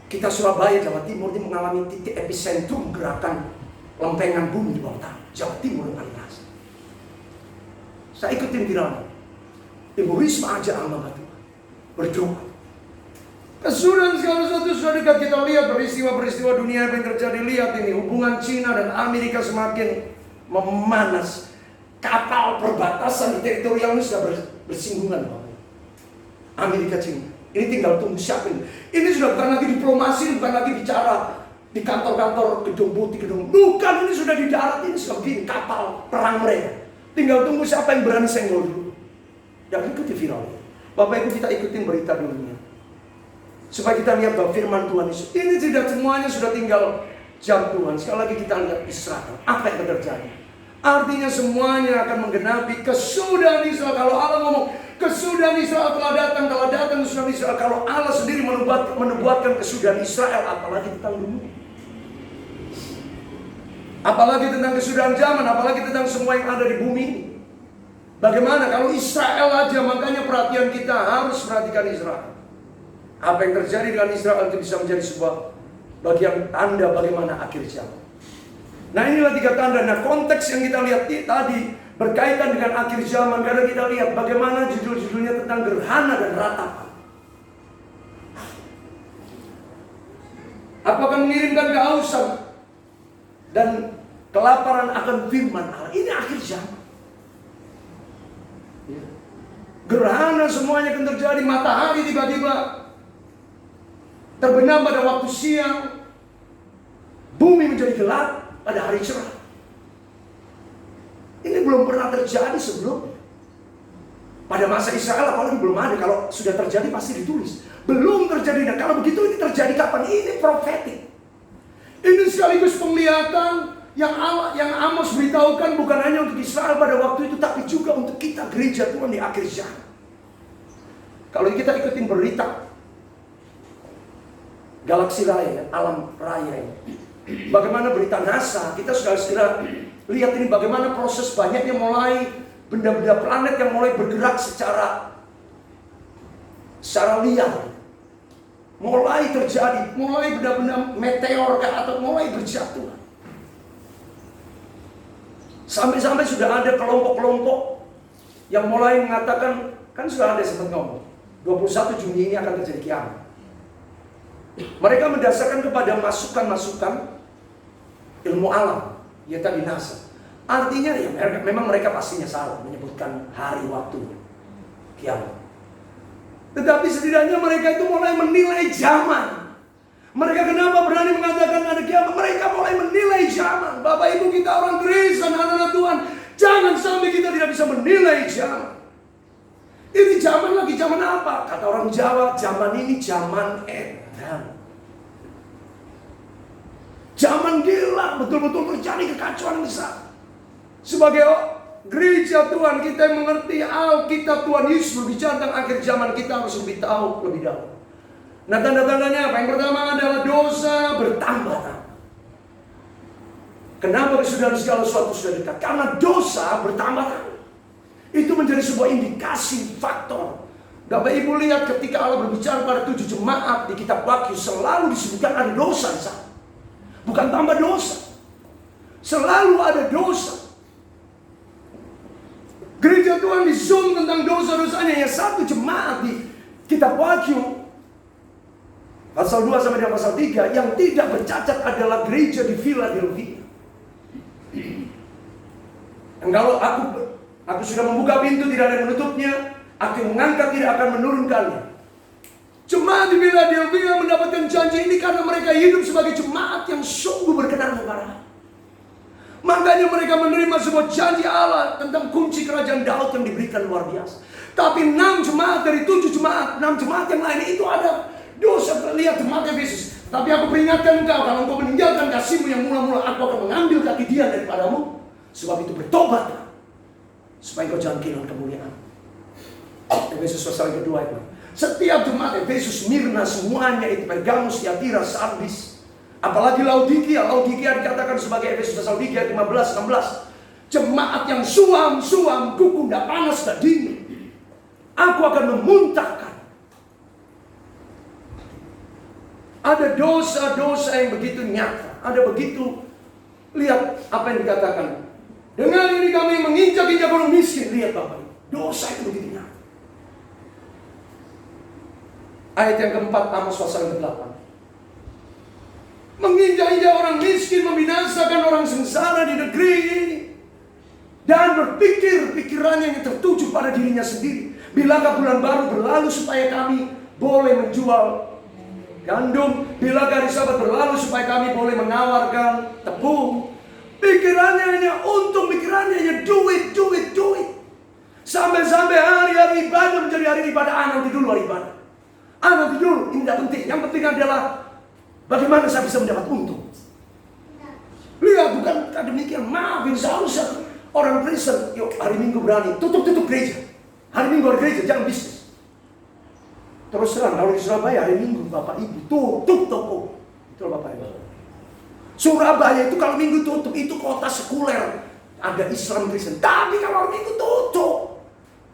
Kita Surabaya, Jawa Timur ini mengalami titik epicentrum gerakan lempengan bumi di bawah tanah. Jawa Timur yang paling khas. Saya ikutin viralnya. Ibu Risma aja sama Tuhan berdoa. Kesudahan segala sesuatu sudah dekat. Kita lihat peristiwa-peristiwa dunia yang terjadi. Lihat ini, hubungan Cina dan Amerika semakin memanas. Kapal perbatasan di teritorial ini sudah bersinggungan. Amerika Cina. Ini tinggal tunggu siapa ini. Ini sudah bukan lagi diplomasi, bukan lagi bicara di kantor-kantor gedung putih, gedung. Bukan, ini sudah di darat, ini sudah begini, kapal perang mereka. Tinggal tunggu siapa yang berani senggol dulu. Dan ikuti viral. Bapak Ibu, kita ikutin berita dunia. Supaya kita lihat bahwa firman Tuhan Yesus. Ini tidak semuanya sudah tinggal jam Tuhan. Sekali lagi kita lihat Israel. Apa yang terjadi? Artinya semuanya akan menggenapi kesudahan Israel. Kalau Allah ngomong, kesudahan Israel telah datang kesudahan Israel. Kalau Allah sendiri menubuatkan kesudahan Israel, apalagi tentang dunia. Apalagi tentang kesudahan zaman, apalagi tentang semua yang ada di bumi ini. Bagaimana kalau Israel aja, makanya perhatian kita harus perhatikan Israel. Apa yang terjadi dengan Israel itu bisa menjadi sebuah bagian tanda bagaimana akhir zaman. Nah, inilah 3 tanda. Nah, konteks yang kita lihat tadi berkaitan dengan akhir zaman. Karena kita lihat bagaimana judul-judulnya tentang gerhana dan ratapan. Apakah mengirimkan kehausan dan kelaparan akan firman Allah. Ini akhir zaman. Gerhana semuanya akan terjadi. Matahari tiba-tiba terbenam pada waktu siang. Bumi menjadi gelap pada hari cerah. Ini belum pernah terjadi sebelumnya. Pada masa Israel apalagi belum ada. Kalau sudah terjadi pasti ditulis. Belum terjadi. Dan kalau begitu ini terjadi kapan? Ini profetik. Ini sekaligus penglihatan yang Amos beritahukan bukan hanya untuk Israel pada waktu itu, tapi juga untuk kita gereja Tuhan di akhir zaman. Kalau kita ikutin berita galaksi raya, alam raya ini, bagaimana berita NASA, kita sudah lihat ini bagaimana proses banyaknya mulai benda-benda planet yang mulai bergerak secara liar. Mulai terjadi, mulai benda-benda meteor atau mulai berjatuhan. Sampai-sampai sudah ada kelompok-kelompok yang mulai mengatakan, kan sudah ada sempat ngomong, 21 Juni ini akan terjadi kiamat. Mereka mendasarkan kepada masukan-masukan ilmu alam, ya tadi NASA. Artinya ya memang mereka pastinya salah menyebutkan hari waktunya kiamat. Tetapi setidaknya mereka itu mulai menilai zaman. Mereka kenapa berani mengatakan ada kiamat? Mereka mulai menilai zaman. Bapak Ibu kita orang gereja, anak-anak Tuhan, jangan sampai kita tidak bisa menilai zaman. Ini zaman lagi zaman apa? Kata orang Jawa, zaman ini zaman edan. Zaman gila, betul-betul terjadi kekacauan besar. Sebagai gereja Tuhan, kita yang mengerti Alkitab Tuhan Yesus berbicara tentang akhir zaman, kita harus lebih tahu lebih dahulu. Nah, tanda-tandanya apa? Yang pertama adalah dosa bertambah. Kenapa kesudahan segala sesuatu sudah dekat? Karena dosa bertambah. Itu menjadi sebuah indikasi, faktor. Bapak Ibu lihat ketika Allah berbicara pada 7 jemaat di kitab Wahyu, selalu disebutkan ada dosa di sana. Bukan tambah dosa. Selalu ada dosa. Gereja Tuhan di zoom tentang dosa-dosanya. Yang satu jemaat di kitab Wahyu pasal 2 sampai dengan pasal 3 yang tidak bercacat adalah gereja di Philadelphia. Dan kalau aku sudah membuka pintu, tidak ada yang menutupnya. Aku mengangkat, tidak akan menurunkannya. Jemaat di Philadelphia mendapatkan janji ini karena mereka hidup sebagai jemaat yang sungguh berkenan kepada Allah. Makanya mereka menerima sebuah janji Allah tentang kunci kerajaan Daud yang diberikan luar biasa. Tapi 6 jemaat dari 7 jemaat, 6 jemaat yang lain itu ada dosa. Lihat jemaat Efesus. Tapi aku peringatkan engkau, kalau engkau meninggalkan kasihmu yang mula-mula, aku akan mengambil kaki dia daripadamu. Sebab itu bertobatlah, supaya engkau jangan kehilangan kemuliaan. Efesus pasal kedua itu. Setiap jemaat Efesus, Mirna, semuanya itu, Pergamus, Tiatira, Sardis, apalagi Laodikia. Laodikia dikatakan sebagai Efesus pasal 3 ayat 15-16. Jemaat yang suam, kuku tidak panas, tidak dingin. Aku akan memuntahkan. Ada dosa-dosa yang begitu nyata. Ada begitu. Lihat apa yang dikatakan. Dengan ini kami menginjak-injak orang miskin. Lihat Bapak, dosa itu begitu nyata. Ayat yang keempat, Amos pasal ke-8. Menginjak-injak orang miskin, membinasakan orang sengsara di negeri ini. Dan berpikir pikirannya yang tertuju pada dirinya sendiri. Bilakah bulan baru berlalu supaya kami boleh menjual gandum? Bilakah hari Sabat berlalu supaya kami boleh menawarkan tepung? Pikirannya hanya untung, pikirannya hanya duit. Sampai-sampai hari-hari ibadah menjadi hari ibadah. Nanti dulu hari ibadah. Nanti dulu, ini tidak penting. Yang penting adalah bagaimana saya bisa mendapat untung. Lihat, bukan demikian. Maafin, seharusnya orang Kristen, yuk hari Minggu berani tutup gereja. Hari Minggu hari gereja, jangan bisnis. Terus terang, kalau di Surabaya hari Minggu Bapak Ibu tutup toko. Itulah Bapak Ibu. Surabaya itu kalau Minggu tutup, itu kota sekuler. Ada Islam Kristen. Tapi kalau hari Minggu tutup,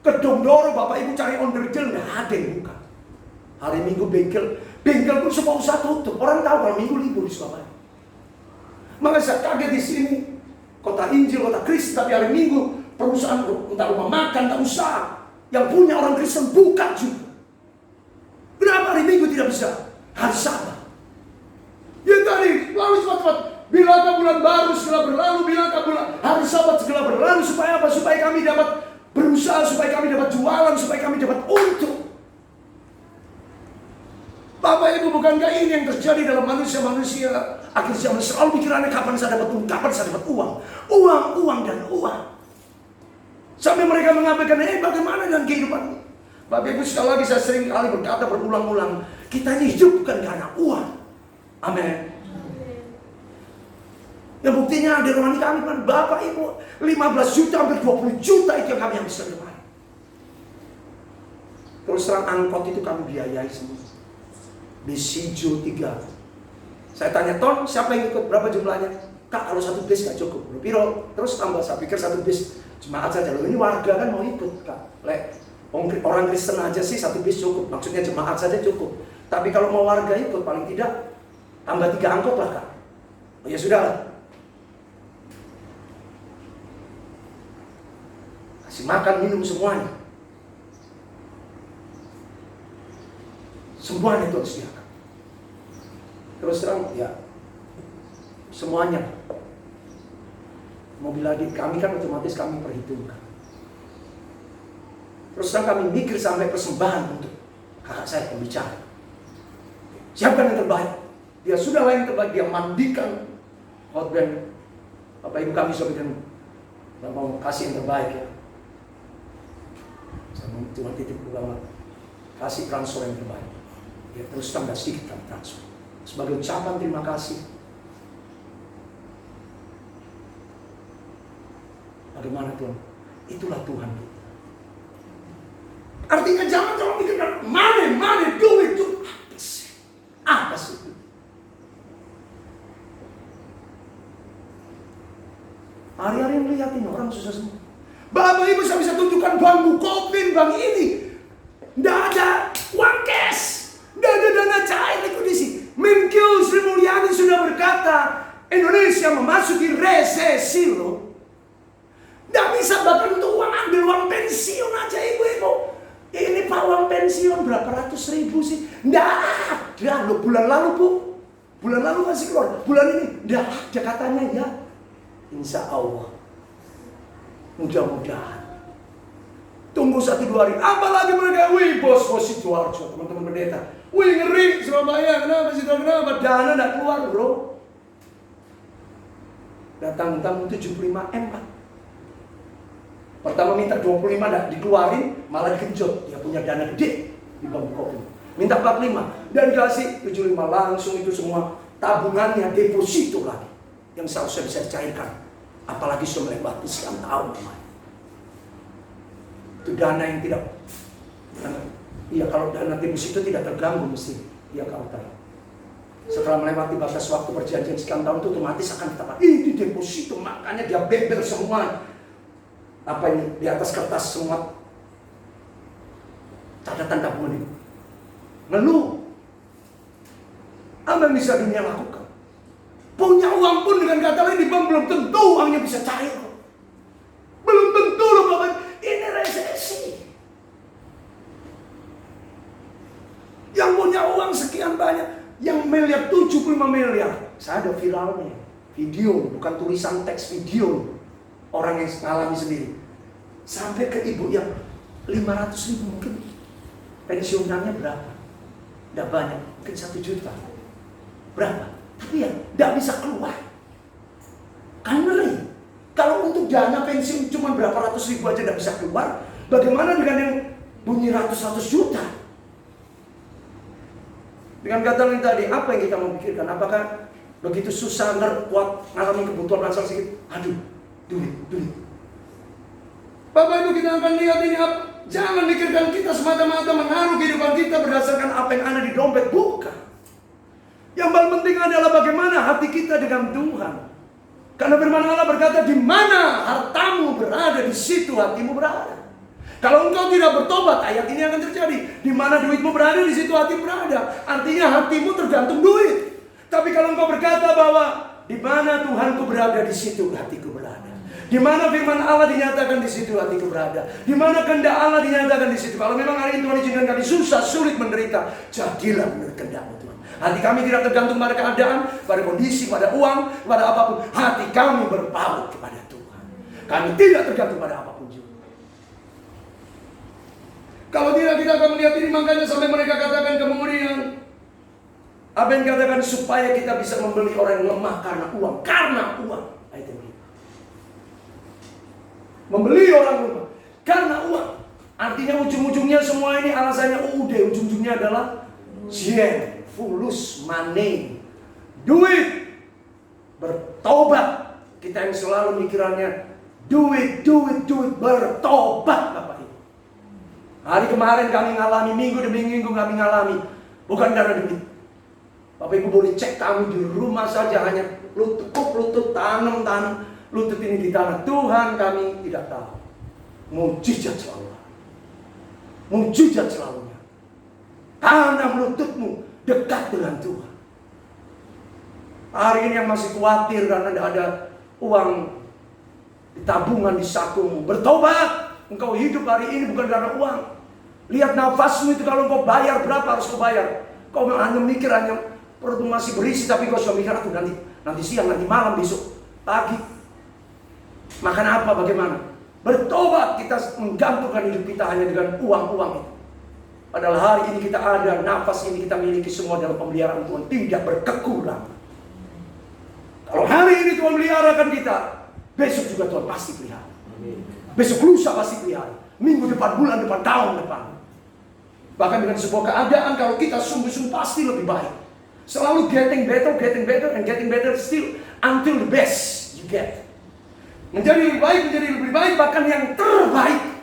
Kedung Doro Bapak Ibu cari onderdil, nggak ada yang buka. Hari Minggu bengkel pun semua usaha tutup. Orang tahu kalau Minggu libur di Surabaya. Maka saya kaget di sini. Kota Injil, kota Kristen, tapi hari Minggu perusahaan, entah rumah makan, entah usaha yang punya orang Kristen buka juga. Kenapa hari Minggu tidak bisa? Hari Sabat. Ya tadi, lalu cepat-cepat. Bilakah bulan baru segera berlalu, bilakah hari Sabat segera berlalu, supaya apa? Supaya kami dapat berusaha, supaya kami dapat jualan, supaya kami dapat untung. Bapak Ibu, bukankah ini yang terjadi dalam manusia-manusia akhir zaman? Selalu pikirannya kapan saya dapat uang, kapan saya dapat uang. Uang dan uang. Sampai mereka mengabaikan, bagaimana dengan kehidupan? Bapak Ibu, sekali lagi saya sering kali berkata berulang-ulang, kita ini hidup bukan karena uang. Amin. Yang buktinya ada rohani kami, Bapak Ibu, 15 juta, hampir 20 juta itu yang kami habiskan kemarin. Terus terang angkot itu kami biayai semua. Bis hijau 3. Saya tanya, Ton, siapa yang ikut? Berapa jumlahnya? Kak, kalau satu bis gak cukup. Piro? Terus tambah, saya pikir satu bis jemaat saja. Loh, ini warga kan mau ikut, Kak. Orang Kristen aja sih satu bis cukup. Maksudnya jemaat saja cukup. Tapi kalau mau warga ikut, paling tidak tambah 3 angkot lah, Kak. Oh ya sudah lah. Kasih makan, minum semuanya. Semuanya itu harus diakan. Terus terang, ya semuanya. Mobil adik kami kan otomatis kami perhitungkan. Terus terang kami mikir sampai persembahan untuk kakak saya pembicara. Siapkan yang terbaik. Dia sudah yang terbaik, dia mandikan hotband. Bapak Ibu kami sudah bikin, mau kasih yang terbaik ya. Saya Tuhan titip ulama, kasih transfer yang terbaik. Ya terus tambah sedikit kami transfer. Sebagai ucapan terima kasih. Bagaimana Tuhan? Itulah Tuhan kita. Artinya jangan terlalu mikirkan money, duit itu apa sih? Apa sih? Hari-hari melihat ini orang susah semua. Bapak Ibu saya bisa tunjukkan bank Bukopin, bank ini. Tidak ada uang cash. Tidak ada dana cair likuidasi. Menkyu Sri Mulyani sudah berkata, Indonesia memasuki resesi loh. Tidak bisa bahkan untuk ambil uang pensiun aja ibu-ibu. Ini Pak uang pensiun berapa ratus ribu sih? Tidak ada loh, bulan lalu Bu. Bulan lalu masih keluar. Bulan ini tidak ada katanya ya. Insya Allah. Mudah-mudahan. Tunggu 1-2 hari. Apalagi mereka, wih bos-bos Sidoarjo, teman-teman pendeta. Wih ngeri Surabaya, kenapa Sidoarjo, kenapa? Dana tidak keluar bro. Datang 75M Pak. Pertama minta 25 tidak dikeluarin, malah digenjot. Dia punya dana gede di bank Bukopin. Minta 45 dan kasih 75 langsung itu semua tabungannya deposito lagi. Yang seharusnya bisa dicairkan. Apalagi sudah melewati sekian tahun. Itu dana yang tidak. Iya kalau dana deposito tidak terganggu mesti. Iya kalau tahu. Setelah melewati batas waktu perjanjian sekian tahun itu otomatis akan ditambah. Ini deposito makanya dia beber semua. Apa ini di atas kertas semua catatan tabungan itu. Ngeluh. Apa yang bisa dunia lakukan? Punya uang pun dengan kata lain di bank belum tentu uangnya bisa cair. Belum tentu loh Bapak. Ini resesi. Yang punya uang sekian banyak. Yang miliar 75 miliar. Saya ada viralnya. Video, bukan tulisan teks video. Orang yang ngalami sendiri. Sampai ke ibu yang 500 ribu mungkin. Pensiunannya berapa? Tidak banyak. Mungkin 1 juta. Berapa? Tapi ya tidak bisa keluar. Kan ngeri. Kalau untuk dana pensiun cuma berapa ratus ribu aja tidak bisa keluar. Bagaimana dengan yang bunyi ratus-ratus juta? Dengan kata lain tadi, apa yang kita mau pikirkan? Apakah begitu susah kuat mengalami kebutuhan ransel sedikit? Aduh, duit. Bapak Ibu kita akan lihat ini apa? Jangan pikirkan kita semata-mata menaruh kehidupan kita berdasarkan apa yang ada di dompet. Bukan. Yang paling penting adalah bagaimana hati kita dengan Tuhan. Karena firman Allah berkata, di mana hartamu berada, di situ hatimu berada. Kalau engkau tidak bertobat, ayat ini akan terjadi. Di mana duitmu berada, di situ hatimu berada. Artinya hatimu tergantung duit. Tapi kalau engkau berkata bahwa di mana Tuhanku berada, di situ hatiku berada. Di mana firman Allah dinyatakan, di situ hatiku berada. Di mana kehendak Allah dinyatakan, di situ. Kalau memang hari ini Tuhan izinkan kami susah, sulit menderita, jadilah menurut kehendak-Mu Tuhan. Hati kami tidak tergantung pada keadaan, pada kondisi, pada uang, pada apapun. Hati kami berpaut kepada Tuhan. Kami tidak tergantung pada apapun juga. Kalau tidak kita akan melihat ini, makanya sampai mereka katakan kemudian, apa yang dikatakan supaya kita bisa membeli orang yang lemah karena uang. Karena uang. Itu membeli orang lemah karena uang. Artinya ujung-ujungnya semua ini alasannya UUD. Ujung-ujungnya adalah yen, fulus, money, duit. Bertobat. Kita yang selalu mikirannya duit, bertobat Bapak Ibu. Hari kemarin kami ngalami, minggu demi minggu kami ngalami. Bukan karena duit. Bapak Ibu boleh cek kami di rumah saja, hanya lutut, tanam, lutut ini di tanah. Tuhan kami tidak tahu. Mujizat selalu. Mujizat selalunya. Tanam lututmu dekat dengan Tuhan. Hari ini yang masih khawatir karena tidak ada uang di tabungan, di sakumu. Bertobat. Engkau hidup hari ini bukan karena uang. Lihat nafasmu itu, kalau engkau bayar berapa harus kau bayar. Kau hanya mikir, hanya perutmu masih berisi, tapi kau sudah mikir, aku nanti siang, nanti malam, besok pagi makan apa, bagaimana. Bertobat, kita menggantungkan hidup kita hanya dengan uang-uang itu. Padahal hari ini kita ada, nafas ini kita miliki semua dalam pemeliharaan Tuhan, tidak berkekurangan. Kalau hari ini Tuhan meliharakan kita, besok juga Tuhan pasti pelihara. Besok lusa pasti pelihara. minggu depan, bulan depan, tahun depan. Bahkan dengan sebuah keadaan kalau kita sungguh-sungguh pasti lebih baik. Selalu getting better, and getting better still until the best you get. Menjadi lebih baik, bahkan yang terbaik.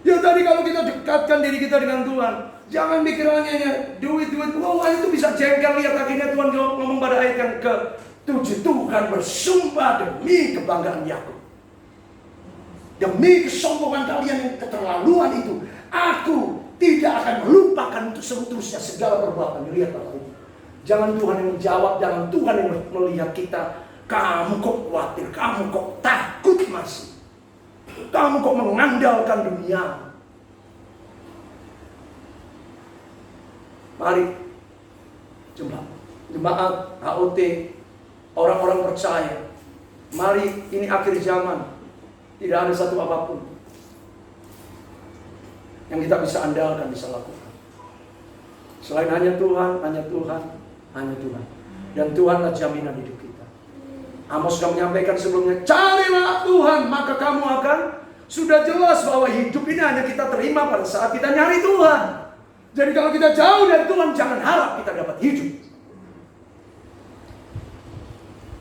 Ya tadi kalau kita dekatkan diri kita dengan Tuhan, jangan pikirannya do it. Wah, itu bisa jengkel. Lihat akhirnya Tuhan ngomong pada ayat yang ke-7, Tuhan bersumpah demi kebanggaan Yakub, demi kesombongan kalian yang keterlaluan itu, aku tidak akan melupakan untuk seterusnya segala perbuatan. Lihat Bapak Ibu, jangan Tuhan yang menjawab, jangan Tuhan yang melihat kita. Kamu kok khawatir, kamu kok takut masih, kamu kok mengandalkan dunia. Mari jemaat HOT, orang-orang percaya, mari, ini akhir zaman. Tidak ada satu apapun yang kita bisa andalkan, bisa lakukan selain hanya Tuhan. Dan Tuhanlah jaminan hidup kita. Amos sudah menyampaikan sebelumnya, carilah Tuhan maka kamu akan. Sudah jelas bahwa hidup ini hanya kita terima pada saat kita nyari Tuhan. Jadi kalau kita jauh dari Tuhan, jangan harap kita dapat hidup.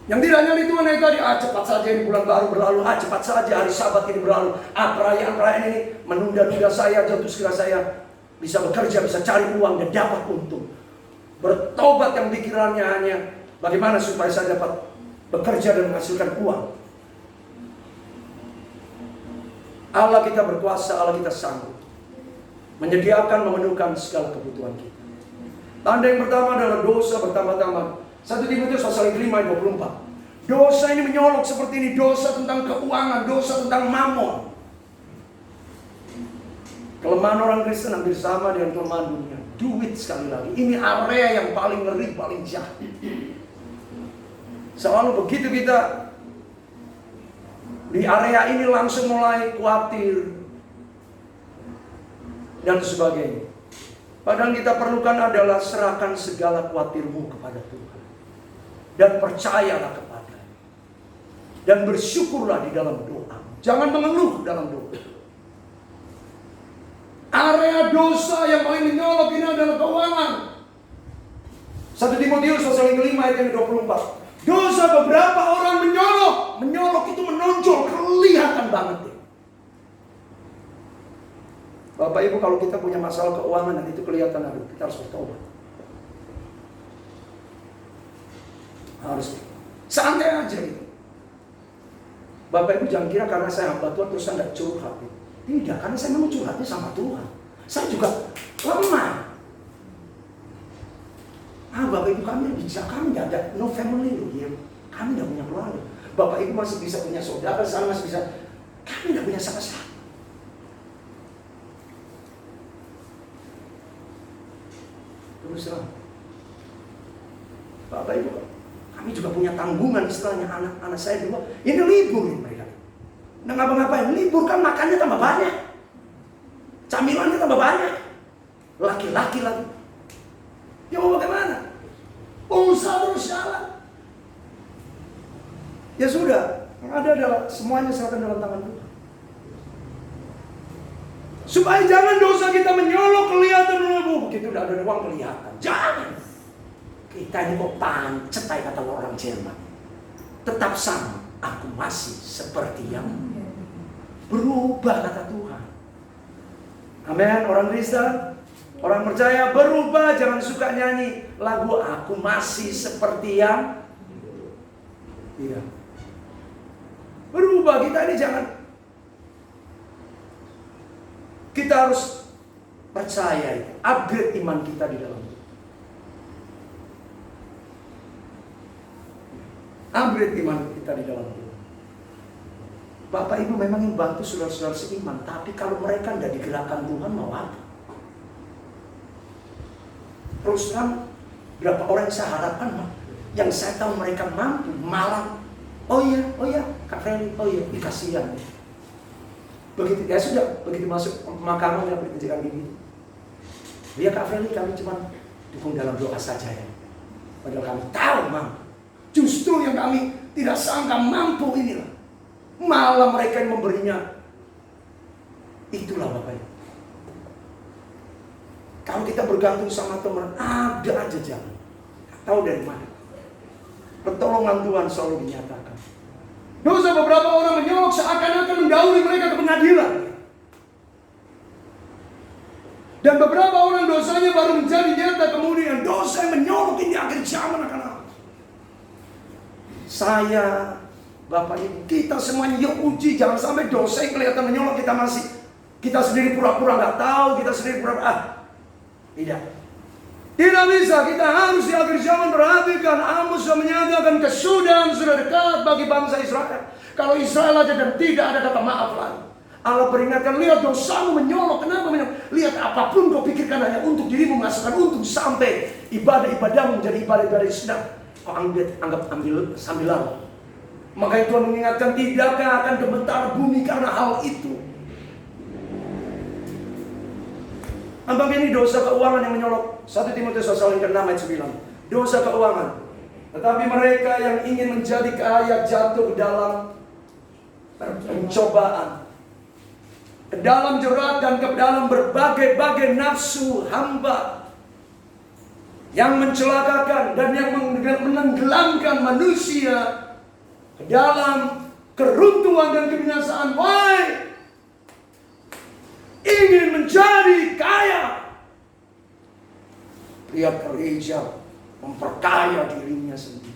Yang tidak nyari Tuhan itu tadi, cepat saja ini bulan baru berlalu, cepat saja hari Sabat ini berlalu, perayaan-perayaan ini menunda-nunda saya, jatuh sekira saya bisa bekerja, bisa cari uang dan dapat untung. Bertobat yang pikirannya hanya bagaimana supaya saya dapat bekerja dan menghasilkan uang. Allah kita berkuasa, Allah kita sanggup menyediakan, memenuhkan segala kebutuhan kita. Tanda yang pertama adalah dosa bertambah-tambah. 1 Timotius pasal 5 ayat 24. Dosa ini menyolok seperti ini, dosa tentang keuangan, dosa tentang mamon. Kelemahan orang Kristen hampir sama dengan kelemahan dunia. Duit sekali lagi. Ini area yang paling ngeri, paling jahat. Selalu begitu kita di area ini langsung mulai khawatir dan sebagainya. Padahal kita perlukan adalah serahkan segala khawatirmu kepada Tuhan. Dan percayalah kepada. Dan bersyukurlah di dalam doa. Jangan mengeluh dalam doa. Area dosa yang paling menyolok ini adalah keuangan. 1 Timotius pasal 5 ayat yang 24. Dosa beberapa orang menyolok. Menyolok itu menonjol, kelihatan banget. Bapak Ibu, kalau kita punya masalah keuangan dan itu kelihatan, kita harus bertobat. Harus santai aja gitu. Bapak Ibu jangan kira karena saya hamba Tuhan terus saya nggak curhat. Tidak, karena saya memang curhatnya sama Tuhan. Saya juga lemah. Bapak Ibu kami bisa, kami nggak ada no family loh, ya. Kami nggak punya keluarga. Bapak Ibu masih bisa punya saudara, saya masih bisa. Kami nggak punya siapa-siapa. Terus terang, Bapak Ibu, kami juga punya tanggungan istilahnya anak-anak saya dua. Ini libur nih mereka. Nah ngapa-ngapain? Libur kan makannya tambah banyak, camilannya tambah banyak, laki-laki lagi. Ya mau bagaimana? Usaha terus jalan. Ya sudah, yang ada adalah semuanya serahkan dalam tangan Tuhan. Supaya jangan dosa kita menyolok kelihatan dulu. Begitu udah ada uang kelihatan. Jangan. Kita ini kok pancet kata orang Jerman. Tetap sama. Aku masih seperti yang berubah kata Tuhan. Amin. Orang Kristen, orang percaya berubah. Jangan suka nyanyi lagu aku masih seperti yang tidak. Berubah. Kita ini jangan. Kita harus percaya, upgrade iman kita di dalam itu. Upgrade iman kita di dalam itu. Bapak Ibu memang yang bantu saudara-saudara seiman, tapi kalau mereka tidak digerakkan Tuhan mau apa? Terus terang, berapa orang yang saya harapkan, yang saya tahu mereka mampu, malah, oh iya, Kak Feli, oh iya, kasihan. Begitu ya sudah, begitu masuk pemakaman yang berkejaran ini. Ya Kak Feli, kami cuma dukung dalam doa saja ya. Padahal kami tahu mampu. Justru yang kami tidak sangka mampu inilah. Malah mereka yang memberinya Itulah Bapak Ibu. Kalau kita bergantung sama teman, ada aja jalan. Tahu dari mana? Pertolongan Tuhan selalu dinyatakan. Dosa beberapa orang menyolok seakan-akan mendahului mereka ke pengadilan. Dan beberapa orang dosanya baru menjadi nyata kemudian. Dosa yang menyolok ini akhir zaman akan ada. Saya, Bapak Ibu, kita semuanya yuk uji. Jangan sampai dosa yang kelihatan menyolok kita sendiri pura-pura nggak tahu, kita sendiri pura-pura tidak. Tidak bisa, kita harus di akhir zaman perhatikan. Amos sudah menyatakan kesudahan sudah dekat bagi bangsa Israel. Kalau Israel aja dan tidak ada kata maaf lagi. Allah peringatkan, lihat dosamu menyolok. Kenapa menyolok? Lihat apapun kau pikirkan hanya untuk dirimu, menghasilkan untung sampai ibadah-ibadahmu menjadi ibadah-ibadah yang sedang kau anggap ambil sambil lalu. Makanya Tuhan mengingatkan, tidakkah akan gemetar bumi karena hal itu? Abang ini dosa keuangan yang menyolok. 1 Timotius pasal yang ke-6 ayat 9. Dosa keuangan. Tetapi mereka yang ingin menjadi kaya jatuh dalam pencobaan, ke dalam jerat dan ke dalam berbagai-bagai nafsu hamba yang mencelakakan dan yang menenggelamkan manusia ke dalam keruntuhan dan kebinasaan. Why? Ingin menjadi kaya. Lihat gereja memperkaya dirinya sendiri.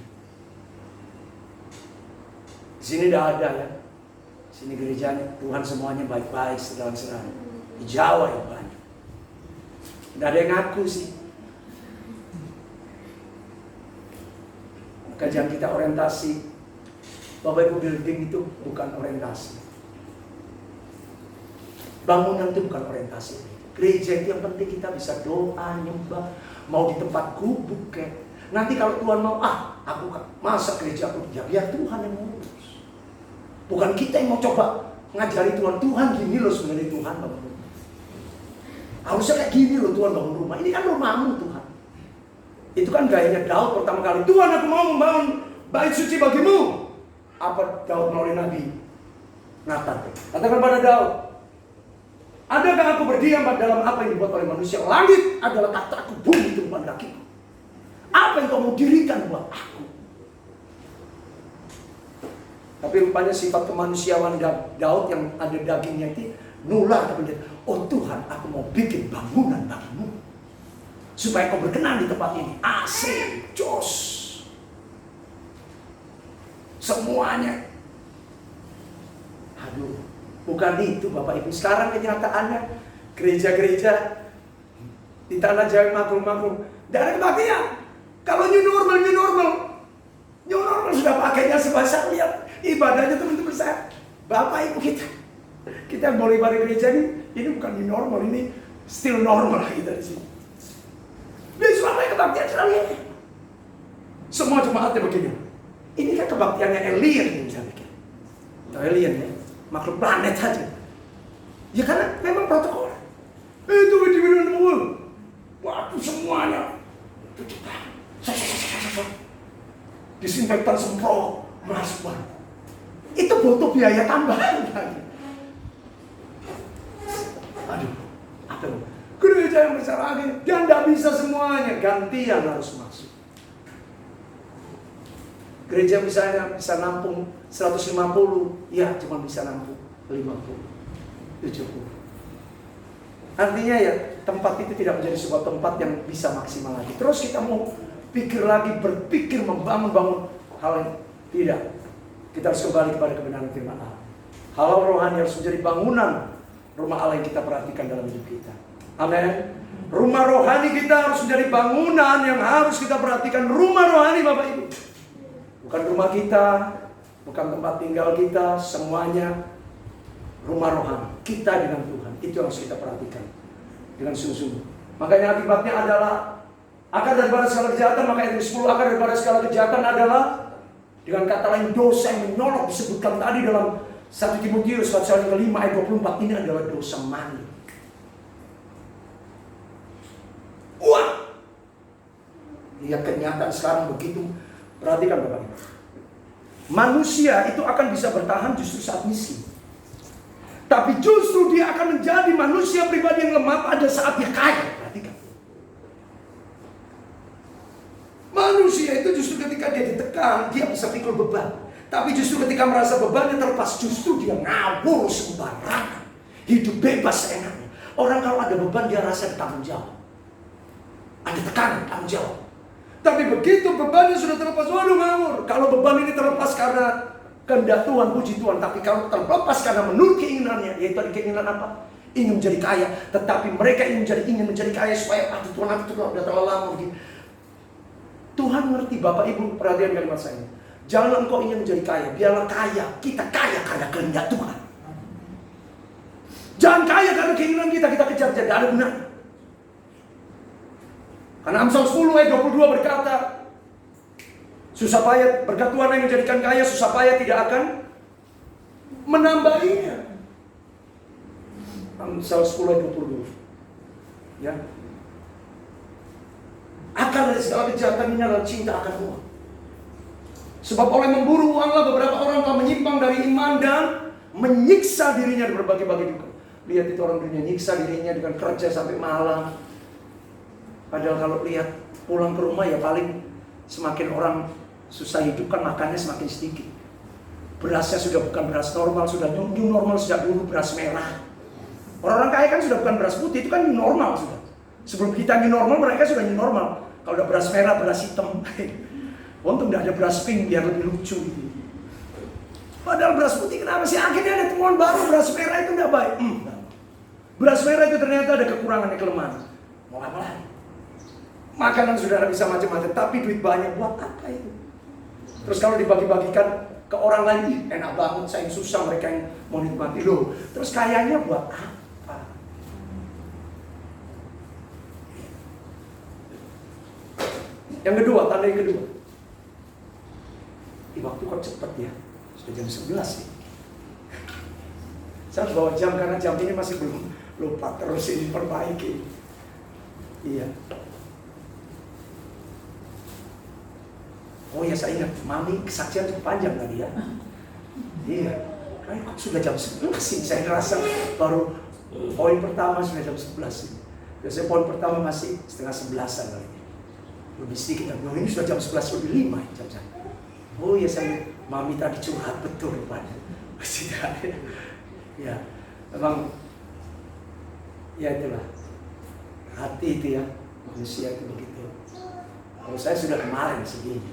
Di sini tidak ada ya. Di sini gerejanya Tuhan semuanya baik-baik, sedang-sedang. Di Jawa ya banyak. Tidak ada yang ngaku sih. Kajian kita orientasi. Bapak Ibu, building itu bukan orientasi. Bangunan itu bukan orientasi. Gereja itu yang penting kita bisa doa, nyembah, mau di tempat gubuk kayak. Nanti kalau Tuhan mau, aku masa gereja aku, ya biar Tuhan yang ngurus. Bukan kita yang mau coba ngajari Tuhan. Tuhan gini loh sebenarnya Tuhan bangun rumah. Harusnya kayak gini loh Tuhan bangun rumah. Ini kan rumahmu Tuhan. Itu kan gayanya Daud pertama kali. Tuhan, aku mau membangun bait suci bagimu. Apa Daud melalui Nabi Nathan? Katakan pada Daud, adakah aku berdiam dalam apa yang dibuat oleh manusia? Langit adalah kataku, bumi itu bukan kakiku. Apa yang kau mau dirikan buat aku? Tapi rupanya sifat kemanusiaan Daud yang ada dagingnya itu nular. Oh Tuhan, aku mau bikin bangunan bagimu supaya kau berkenan di tempat ini. Asik, jos, semuanya. Aduh, bukan itu Bapak Ibu. Sekarang kenyataannya gereja-gereja di tanah Jawa makmum-makmum tidak ada kebaktian. Kalau new normal sudah pakainya sebahasa. Lihat ibadahnya teman-teman saya, Bapak Ibu kita boleh ibadah gereja ini bukan new normal, ini still normal kita di sini. Di Surabaya kebaktian sekali. Semua jemaatnya begini. Ini kan kebaktiannya alien yang bisa bikin. Atau alien ya, makhluk planet saja. Ya karena memang protokol. Itu di waktu semuanya disinfektan semprot masuk. Itu butuh biaya tambahan. Aduh, apa gereja yang besar lagi dan tidak bisa semuanya, gantian harus masuk. Gereja misalnya bisa nampung 150, ya cuma bisa nampung 50, 70. Artinya ya tempat itu tidak menjadi sebuah tempat yang bisa maksimal lagi. Terus kita mau berpikir membangun hal yang tidak. Kita harus kembali kepada kebenaran firman Allah. Hal rohani harus menjadi bangunan rumah Allah yang kita perhatikan dalam hidup kita. Amin. Rumah rohani kita harus menjadi bangunan yang harus kita perhatikan. Rumah rohani Bapak Ibu, bukan rumah kita, bukan tempat tinggal kita, semuanya rumah rohani kita dengan Tuhan. Itu yang harus kita perhatikan dengan sungguh-sungguh. Makanya akibatnya adalah akar daripada segala kejahatan. Maka ayat 10, akar daripada segala kejahatan adalah, dengan kata lain, dosa yang menyolok disebutkan tadi dalam 1 Timotius pasal yang ke-5 ayat 24. Ini adalah dosa mani. Wah, lihat kenyataan sekarang begitu. Perhatikan Bapak Ibu, manusia itu akan bisa bertahan justru saat miskin. Tapi justru dia akan menjadi manusia pribadi yang lemah pada saat dia kaya. Perhatikan. Manusia itu justru ketika dia ditekan, dia bisa pikul beban. Tapi justru ketika merasa bebannya terlepas, justru dia ngawur sembarangan. Hidup bebas seenaknya. Orang kalau ada beban, dia rasa tanggung jawab. Ada tekanan, tanggung jawab. Tapi begitu bebannya sudah terlepas, waduh ngawur. Kalau beban ini terlepas karena kehendak Tuhan, puji Tuhan. Tapi kalau terlepas karena menurut keinginannya, yaitu keinginan apa? Ingin menjadi kaya. Tetapi mereka ingin menjadi kaya supaya Tuhan itu udah terlalu lama begini. Tuhan ngerti, Bapak Ibu, perhatian kalimat saya. Jangan engkau ingin menjadi kaya, biarlah kaya. Kita kaya karena kehendak Tuhan. Jangan kaya karena keinginan kita kejar, tidak ada benar. Karena Amsal 10 ayat 22 berkata, susah payah berkat Tuhan yang menjadikan kaya, susah payah tidak akan menambahinya. Amsal 10 ayat 22. Ya. Akar dari segala kejahatan ini adalah cinta akan uang. Sebab oleh memburu uanglah beberapa orang telah menyimpang dari iman dan menyiksa dirinya di berbagai-bagai duka. Lihat itu orang dunia nyiksa dirinya dengan kerja sampai malam. Padahal kalau lihat pulang ke rumah ya paling semakin orang susah hidup kan makannya semakin sedikit. Berasnya sudah bukan beras normal, sudah new normal sejak dulu beras merah. Orang-orang kaya kan sudah bukan beras putih, itu kan new normal sudah. Sebelum kita new normal, mereka sudah new normal. Kalau udah beras merah, beras hitam. Untung udah ada beras pink biar lebih lucu gitu. Padahal beras putih kenapa sih? Akhirnya ada temuan baru, beras merah itu udah baik. Beras merah itu ternyata ada kekurangan, kelemahan. Mau apa lagi? Makanan saudara bisa macam-macam, tapi duit banyak buat apa itu? Terus kalau dibagi-bagikan ke orang lain, enak banget, saya yang susah, mereka yang mau nikmati. Loh, terus kayanya buat apa? Yang kedua, tanda yang kedua. Waktu kok cepet ya, sudah jam 11 nih. Saya harus bawa jam karena jam ini masih belum lupa, terus ini perbaiki. Iya. Oh ya saya ingat, Mami kesaksian cukup panjang tadi ya. Iya. Kok sudah jam 11 sih, saya ngerasa baru poin pertama sudah jam 11 sih. Biasanya poin pertama masih setengah 11-an kali. Lebih sedikit, ini sudah jam 11 lebih 5 jam saya. Oh ya saya, Mami tadi curhat betul Pak. Tidak ya, memang ya itulah hati itu ya, manusia itu begitu. Kalau saya sudah kemarin segini,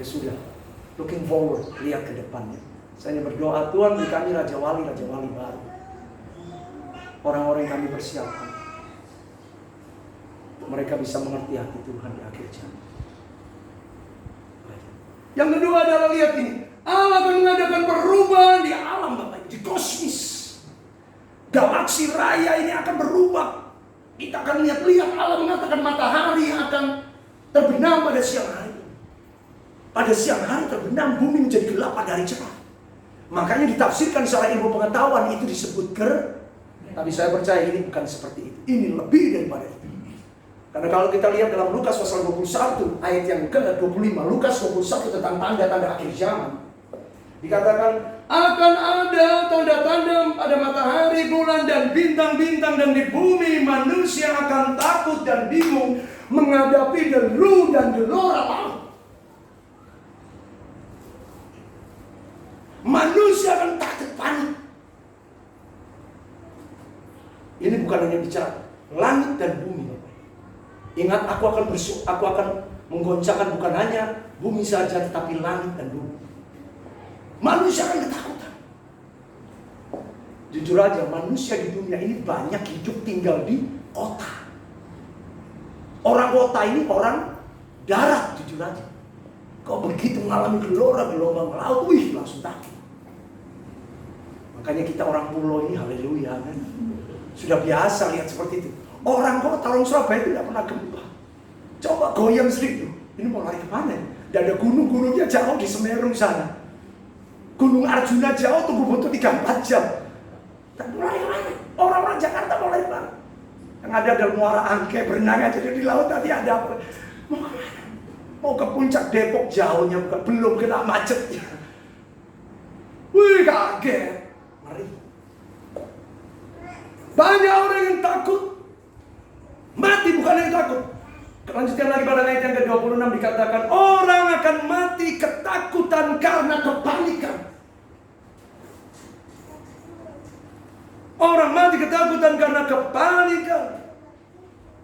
sudah looking forward, lihat ke depannya. Saya berdoa Tuhan beri kami raja wali baru. Orang-orang yang kami persiapkan, mereka bisa mengerti hati Tuhan di akhir zaman. Yang kedua adalah lihat ini, Allah akan mengadakan perubahan di alam Bapak, di kosmis. Galaksi raya ini akan berubah. Kita akan lihat Allah mengatakan matahari akan terbenam pada siang hari. Pada siang hari terbenam, bumi menjadi gelap pada hari cerah. Makanya ditafsirkan secara ilmu pengetahuan itu disebut Tapi saya percaya ini bukan seperti itu. Ini lebih daripada itu. Karena kalau kita lihat dalam Lukas pasal 21 ayat yang ke-25, Lukas 21 tentang tanda-tanda akhir zaman. Dikatakan akan ada tanda-tanda pada matahari, bulan dan bintang-bintang, dan di bumi manusia akan takut dan bingung menghadapi deru dan gelora laut. Manusia akan takut panik. Ini bukan hanya bicara langit dan bumi. Ingat, aku akan menggoncangkan bukan hanya bumi saja, tetapi langit dan bumi. Manusia akan ketakutan. Jujur aja, manusia di dunia ini banyak hidup tinggal di kota. Orang kota ini orang darat, jujur aja. Kok begitu mengalami gelora, gelombang laut, langsung takut. Makanya kita orang pulau ini, haleluya kan. Sudah biasa lihat seperti itu. Orang kota orang Surabaya itu tidak pernah gempa. Coba goyang sedikit. Ini mau lari kemana? Tidak ada gunung-gunungnya jauh di Semeru sana. Gunung Arjuna jauh, tunggu butuh 3-4 jam. Tapi mau lari kemana? Orang-orang Jakarta mau lari kemana? Yang ada Muara Angke, berenang aja di laut tadi ada apa? Mau kemana? Mau ke puncak Depok jauhnya, bukan belum kena macetnya. Wih kaget. Mari. Banyak orang yang takut. Mati bukan yang takut. Lanjutkan lagi pada ayat yang ke-26 dikatakan, orang akan mati ketakutan karena kepanikan. Orang mati ketakutan karena kepanikan.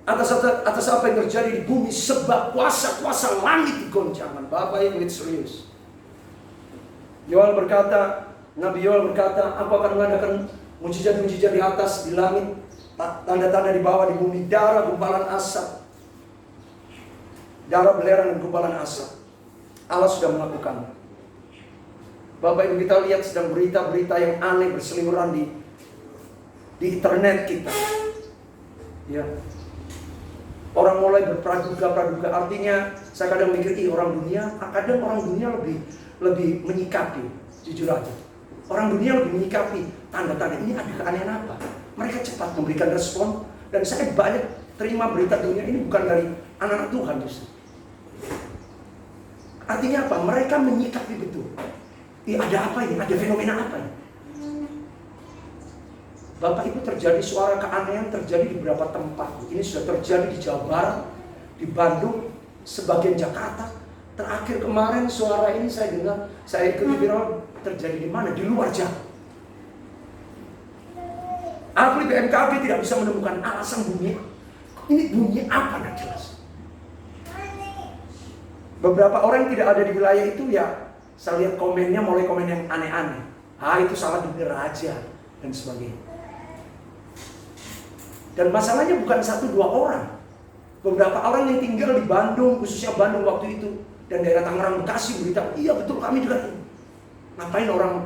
Atas apa yang terjadi di bumi sebab kuasa-kuasa langit digoncangkan. Bapak Ibu, itu serius. Nabi Yoel berkata, aku akan mengadakan mujizat-mujizat di atas, di langit, tanda-tanda di bawah, di bumi, darah, gumpalan asap, darah belerang dan gumpalan asap. Allah sudah melakukan. Bapak Ibu, kita lihat sedang berita-berita yang aneh berseliweran di internet kita. Ya. Orang mulai berpraduga-praduga. Artinya saya kadang mikir, kadang orang dunia lebih menyikapi, jujur aja. Orang dunia lebih menyikapi tanda-tanda ini ada keanehan apa. Mereka cepat memberikan respon. Dan saya banyak terima berita dunia ini bukan dari anak-anak Tuhan justru. Artinya apa? Mereka menyikapi betul. Ada apa ini? Ada fenomena apa ini? Bapak Ibu, terjadi suara keanehan terjadi di beberapa tempat. Ini sudah terjadi di Jawa Barat, di Bandung, sebagian Jakarta. Terakhir kemarin suara ini saya dengar, saya ikuti viral, terjadi di mana? Di luar Jawa. Ahli BMKG tidak bisa menemukan alasan bunyi. Ini bunyi apa? Nggak jelas. Beberapa orang yang tidak ada di wilayah itu ya, saya lihat komennya mulai komen yang aneh-aneh. Itu salah dengar aja dan sebagainya. Dan masalahnya bukan 1-2 orang. Beberapa orang yang tinggal di Bandung, khususnya Bandung waktu itu, dan daerah Tangerang, Bekasi berita, iya betul kami dekat ini. Ngapain orang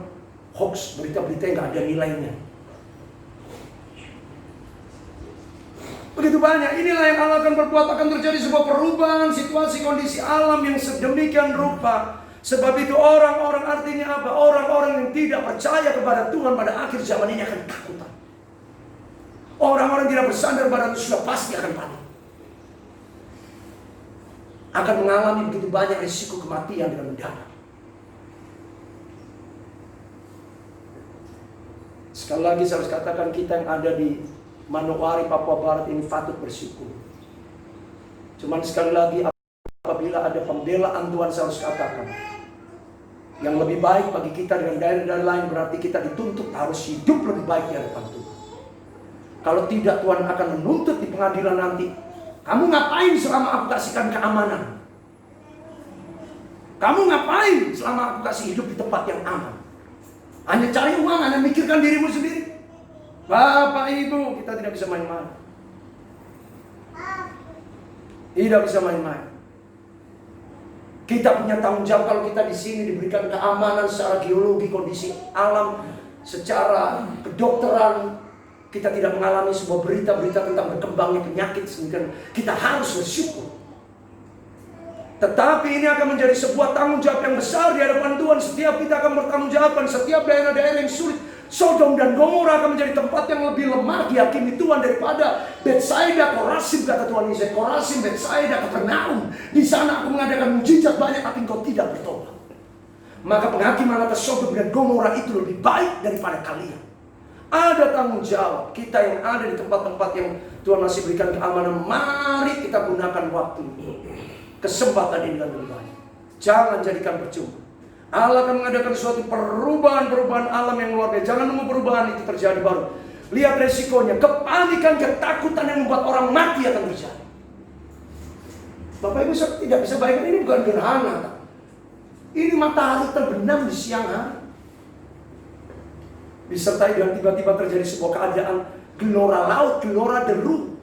hoax, berita-berita yang gak ada nilainya. Begitu banyak, inilah yang Allah akan berbuat, akan terjadi sebuah perubahan situasi kondisi alam yang sedemikian rupa. Sebab itu orang-orang, artinya apa? Orang-orang yang tidak percaya kepada Tuhan pada akhir zaman ini akan takutan. Orang-orang tidak bersandar pada Tuhan sudah pasti akan panik. Akan mengalami begitu banyak risiko kematian dengan mendadak. Sekali lagi saya harus katakan, kita yang ada di Manokwari, Papua Barat ini patut bersyukur. Cuman sekali lagi, apabila ada pembelaan Tuhan, saya harus katakan, yang lebih baik bagi kita dengan daerah-daerah lain berarti kita dituntut harus hidup lebih baik di hadapan Tuhan. Kalau tidak, Tuhan akan menuntut di pengadilan nanti. Kamu ngapain selama aku kasihkan keamanan? Kamu ngapain selama aku kasih hidup di tempat yang aman? Hanya cari uang, hanya mikirkan dirimu sendiri. Bapak Ibu, kita tidak bisa main-main. Tidak bisa main-main. Kita punya tanggung jawab kalau kita di sini diberikan keamanan secara geologi, kondisi alam, secara kedokteran. Kita tidak mengalami sebuah berita-berita tentang berkembangnya penyakit, sehingga kita harus bersyukur. Tetapi ini akan menjadi sebuah tanggung jawab yang besar di hadapan Tuhan. Setiap kita akan bertanggung jawab. Setiap daerah-daerah yang sulit, Sodom dan Gomora akan menjadi tempat yang lebih lemah dihakimi Tuhan daripada Betsaida, Korazim, kata Tuhan Yesus. Korazim, Betsaida, Kapernaum. Di sana aku mengadakan mujizat banyak, tapi engkau tidak bertobat. Maka penghakiman atas Sodom dan Gomora itu lebih baik daripada kalian. Ada tanggung jawab. Kita yang ada di tempat-tempat yang Tuhan masih berikan keamanan, mari kita gunakan waktu, kesempatan ini dengan lebih baik. Jangan jadikan percuma. Allah akan mengadakan suatu perubahan alam yang luar biasa. Jangan nunggu perubahan itu terjadi baru. Lihat resikonya. Kepanikan, ketakutan yang membuat orang mati akan terjadi. Bapak Ibu tidak bisa bayangkan, ini bukan gerhana. Ini matahari terbenam di siang hari. Disertai dengan tiba-tiba terjadi sebuah keadaan gelora laut, gelora deru.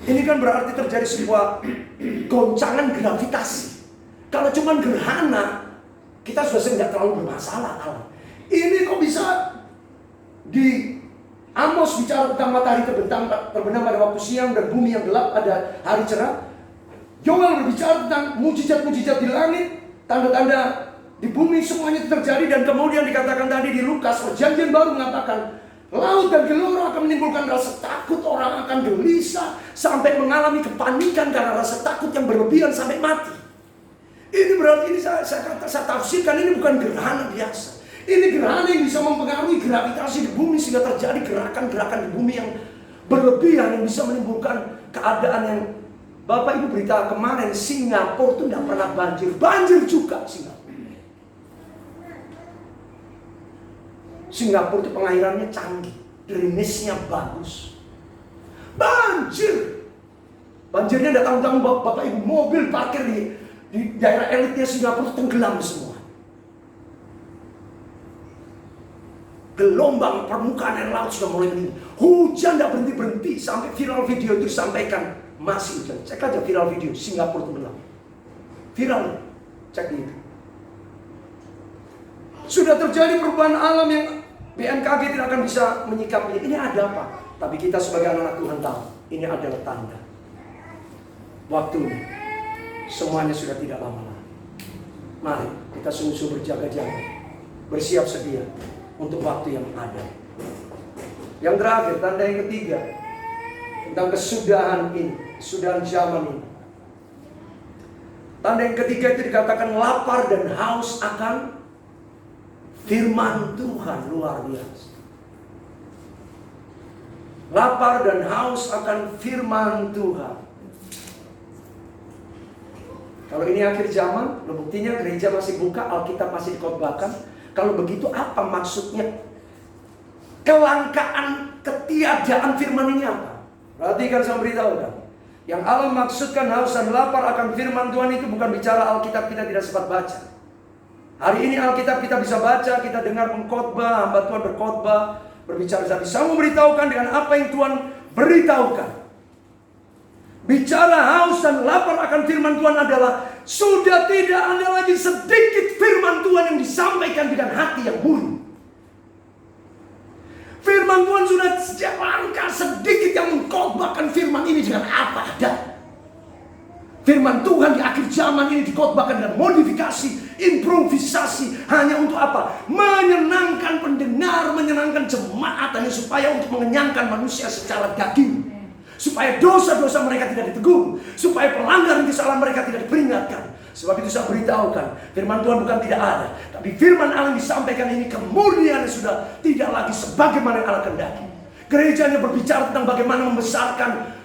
Ini kan berarti terjadi sebuah goncangan gravitasi. Kalau cuma gerhana, kita sudah tidak terlalu bermasalah. Ini kok bisa di Amos bicara tentang matahari terbenam pada waktu siang dan bumi yang gelap, ada hari cerah. Yoel berbicara tentang mujizat-mujizat di langit, tanda-tanda di bumi, semuanya terjadi. Dan kemudian dikatakan tadi di Lukas, perjanjian baru mengatakan laut dan gelora akan menimbulkan rasa takut, orang akan gelisah sampai mengalami kepanikan karena rasa takut yang berlebihan sampai mati. Ini berarti, ini saya tafsirkan, ini bukan gerhana biasa. Ini gerhana yang bisa mempengaruhi gravitasi di bumi sehingga terjadi gerakan-gerakan di bumi yang berlebihan yang bisa menimbulkan keadaan yang Bapak Ibu berita kemarin Singapura tuh tidak pernah banjir. Banjir juga Singapura. Singapura itu pengairannya canggih, drainase-nya bagus. Banjir. Banjirnya tidak tanggung-tanggung Bapak Ibu, mobil parkir di daerah elitnya Singapura tenggelam semua. Gelombang permukaan air laut sudah mulai meninggi. Hujan tidak berhenti-berhenti sampai viral video itu disampaikan. Masih hujan. Cek aja viral video Singapura tenggelam. Viral. Cek itu. Sudah terjadi perubahan alam yang BMKG tidak akan bisa menyikapinya. Ini ada apa? Tapi kita sebagai anak Tuhan tahu. Ini adalah tanda. Waktunya. Semuanya sudah tidak lama lagi. Mari kita sungguh-sungguh berjaga-jaga. Bersiap sedia untuk waktu yang ada. Yang terakhir, tanda yang ketiga. Tentang kesudahan ini. Kesudahan zaman ini. Tanda yang ketiga itu dikatakan lapar dan haus akan firman Tuhan. Luar biasa. Lapar dan haus akan firman Tuhan. Kalau ini akhir zaman, buktinya gereja masih buka, Alkitab masih dikhotbahkan. Kalau begitu apa maksudnya? Kelangkaan, ketiadaan firman ini apa? Perhatikan saya beritahu kan. Yang Allah maksudkan haus dan lapar akan firman Tuhan itu bukan bicara Alkitab kita tidak sempat baca. Hari ini Alkitab kita bisa baca, kita dengar pengkhotbah, hamba Tuhan berkhotbah, berbicara. Tapi saya mau beritahukan dengan apa yang Tuhan beritahukan. Bicara haus dan lapar akan firman Tuhan adalah sudah tidak ada lagi sedikit firman Tuhan yang disampaikan dengan hati yang murni. Firman Tuhan sudah langkah sedikit yang mengkhotbahkan firman ini dengan apa adanya. Firman Tuhan di akhir zaman ini dikhotbahkan dengan modifikasi, improvisasi. Hanya untuk apa? Menyenangkan pendengar, menyenangkan jemaat. Hanya supaya untuk mengenyangkan manusia secara daging. Supaya dosa-dosa mereka tidak ditegur. Supaya pelanggaran kesalahan mereka tidak diperingatkan. Sebab itu saya beritahukan, firman Tuhan bukan tidak ada. Tapi firman Allah yang disampaikan ini kemurniannya sudah tidak lagi sebagaimana yang Allah kehendaki. Gerejanya berbicara tentang bagaimana membesarkan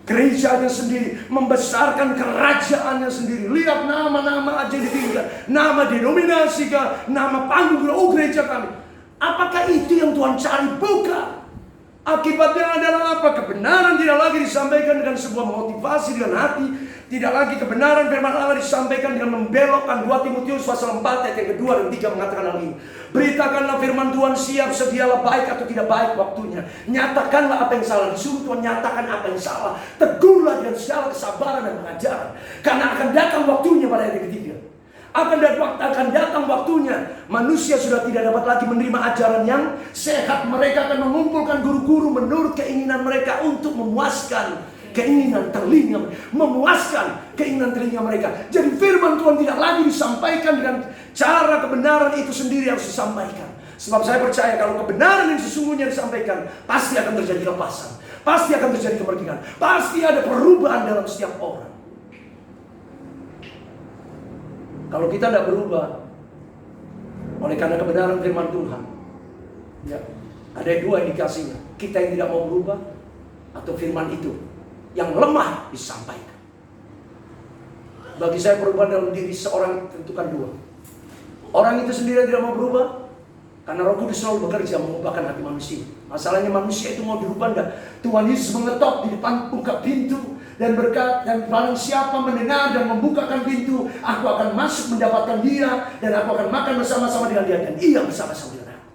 gerejanya sendiri, membesarkan kerajaannya sendiri. Lihat nama-nama aja ditinggal, nama denominasi kah, nama panggung, oh gereja kami. Apakah itu yang Tuhan cari? Bukan. Akibatnya adalah apa? Kebenaran tidak lagi disampaikan dengan sebuah motivasi dengan hati. Tidak lagi kebenaran firman Allah disampaikan dengan membelokkan. 2 Timotius pasal 4 ayat yang kedua dan 3 mengatakan hal ini. Beritakanlah firman Tuhan, siap sedialah baik atau tidak baik waktunya. Nyatakanlah apa yang salah. Disuruh Tuhan nyatakan apa yang salah. Tegurlah dengan segala kesabaran dan pengajaran. Karena akan datang waktunya pada ayat yang ketiga. Akan datang waktunya manusia sudah tidak dapat lagi menerima ajaran yang sehat. Mereka akan mengumpulkan guru-guru menurut keinginan mereka untuk memuaskan keinginan telinga, memuaskan keinginan telinga mereka. Jadi firman Tuhan tidak lagi disampaikan dengan cara kebenaran itu sendiri harus disampaikan. Sebab saya percaya kalau kebenaran yang sesungguhnya disampaikan, pasti akan terjadi lepasan, pasti akan terjadi kemerdekaan, pasti ada perubahan dalam setiap orang. Kalau kita tidak berubah oleh karena kebenaran firman Tuhan, ya, ada dua indikasinya. Kita yang tidak mau berubah atau firman itu yang lemah disampaikan. Bagi saya perubahan dalam diri seorang tentukan dua. Orang itu sendiri tidak mau berubah karena Roh Kudus selalu bekerja mengubahkan hati manusia. Masalahnya manusia itu mau dirubah enggak? Tuhan Yesus mengetok di depan buka pintu dan berkat, dan barang siapa mendengar dan membukakan pintu, aku akan masuk mendapatkan dia, dan aku akan makan bersama-sama dengan dia, dan ia bersama-sama dengan aku.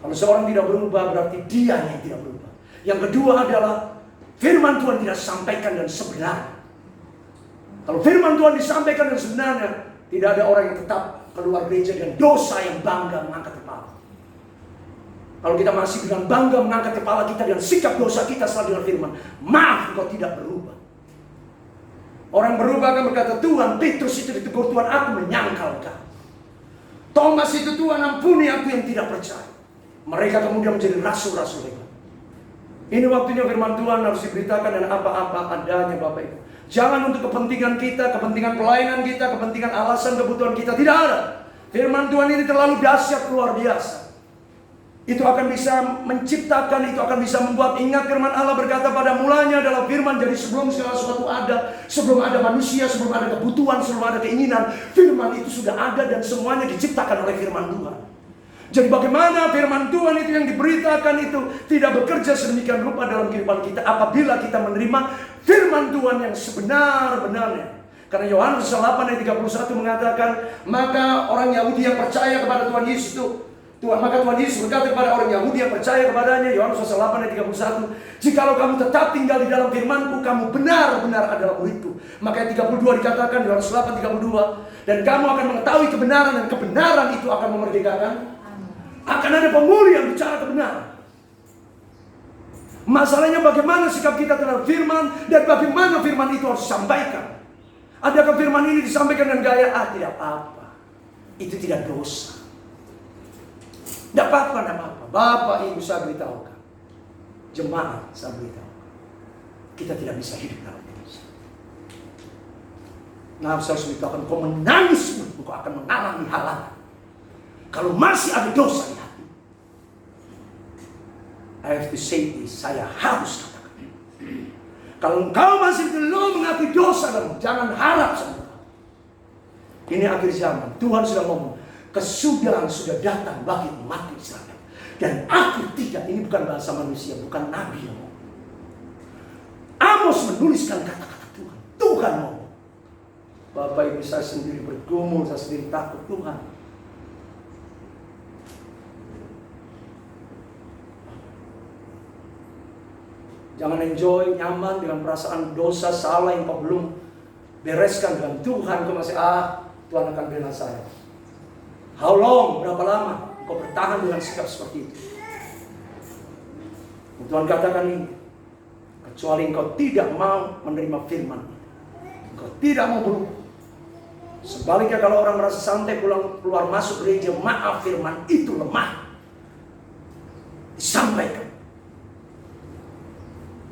Kalau seorang tidak berubah, berarti dia yang tidak berubah. Yang kedua adalah firman Tuhan tidak disampaikan dan sebenarnya. Kalau firman Tuhan disampaikan dan sebenarnya, tidak ada orang yang tetap keluar gereja dengan dosa yang bangga mengangkat kepala. Kalau kita masih dengan bangga mengangkat kepala kita dengan sikap dosa kita setelah dengan firman, maaf engkau tidak berubah. Orang berubah akan berkata, Tuhan, Petrus itu ditegur Tuhan, aku menyangkal kau. Thomas itu, Tuhan ampuni aku yang tidak percaya. Mereka kemudian menjadi rasul-rasul hebat. Ini waktunya firman Tuhan harus diberitakan dan apa-apa adanya Bapak Ibu. Jangan untuk kepentingan kita, kepentingan pelayanan kita, kepentingan alasan kebutuhan kita. Tidak ada. Firman Tuhan ini terlalu dahsyat, luar biasa. Itu akan bisa menciptakan, itu akan bisa membuat ingat firman Allah berkata pada mulanya adalah firman. Jadi sebelum segala sesuatu ada, sebelum ada manusia, sebelum ada kebutuhan, sebelum ada keinginan, firman itu sudah ada dan semuanya diciptakan oleh firman Tuhan. Jadi bagaimana firman Tuhan itu yang diberitakan itu tidak bekerja sedemikian rupa dalam kehidupan kita apabila kita menerima firman Tuhan yang sebenar-benarnya. Karena Yohanes 8 ayat 31 mengatakan, maka orang Yahudi yang percaya kepada Tuhan Yesus itu, maka Tuhan Yesus berkata kepada orang Yahudi yang percaya kepadanya, Yohanes 8 ayat 31, jikalau kamu tetap tinggal di dalam firman-Ku, kamu benar-benar adalah murid-Ku. Maka ayat 32 dikatakan, Yohanes 8 32, dan kamu akan mengetahui kebenaran dan kebenaran itu akan memerdekakan. Akan ada pemuli yang bicara kebenaran. Masalahnya bagaimana sikap kita terhadap firman dan bagaimana firman itu harus disampaikan. Adakah firman ini disampaikan dengan gaya, tidak apa-apa, itu tidak dosa. Tidak apa-apa, tidak apa-apa. Bapak, Ibu, saya beritahukan. Jemaat, saya beritahu. Kita tidak bisa hidup dalam dosa. Nah, saya harus beritahukan, kau menangis, kau akan mengalami halangan. Kalau masih ada dosa di hati, I have to say this, saya harus katakan. Kalau engkau masih belum mengakui dosa dalam, jangan harap sama engkau. Ini akhir zaman. Tuhan sudah ngomong, kesudahan sudah datang bagi umat Israel. Dan aku tidak, ini bukan bahasa manusia, bukan nabi yang ngomong. Amos menuliskan kata-kata Tuhan. Tuhan ngomong. Bapak Ibu, saya sendiri bergumul, saya sendiri takut Tuhan. Jangan enjoy, nyaman dengan perasaan dosa, salah yang kau belum bereskan dengan Tuhan. Kau masih, Tuhan akan bela saya. How long? Berapa lama kau bertahan dengan sikap seperti itu? Tuhan katakan ini, kecuali engkau tidak mau menerima firman, engkau tidak mau berubah. Sebaliknya kalau orang merasa santai pulang keluar masuk gereja, maaf firman itu lemah. Disampaikan.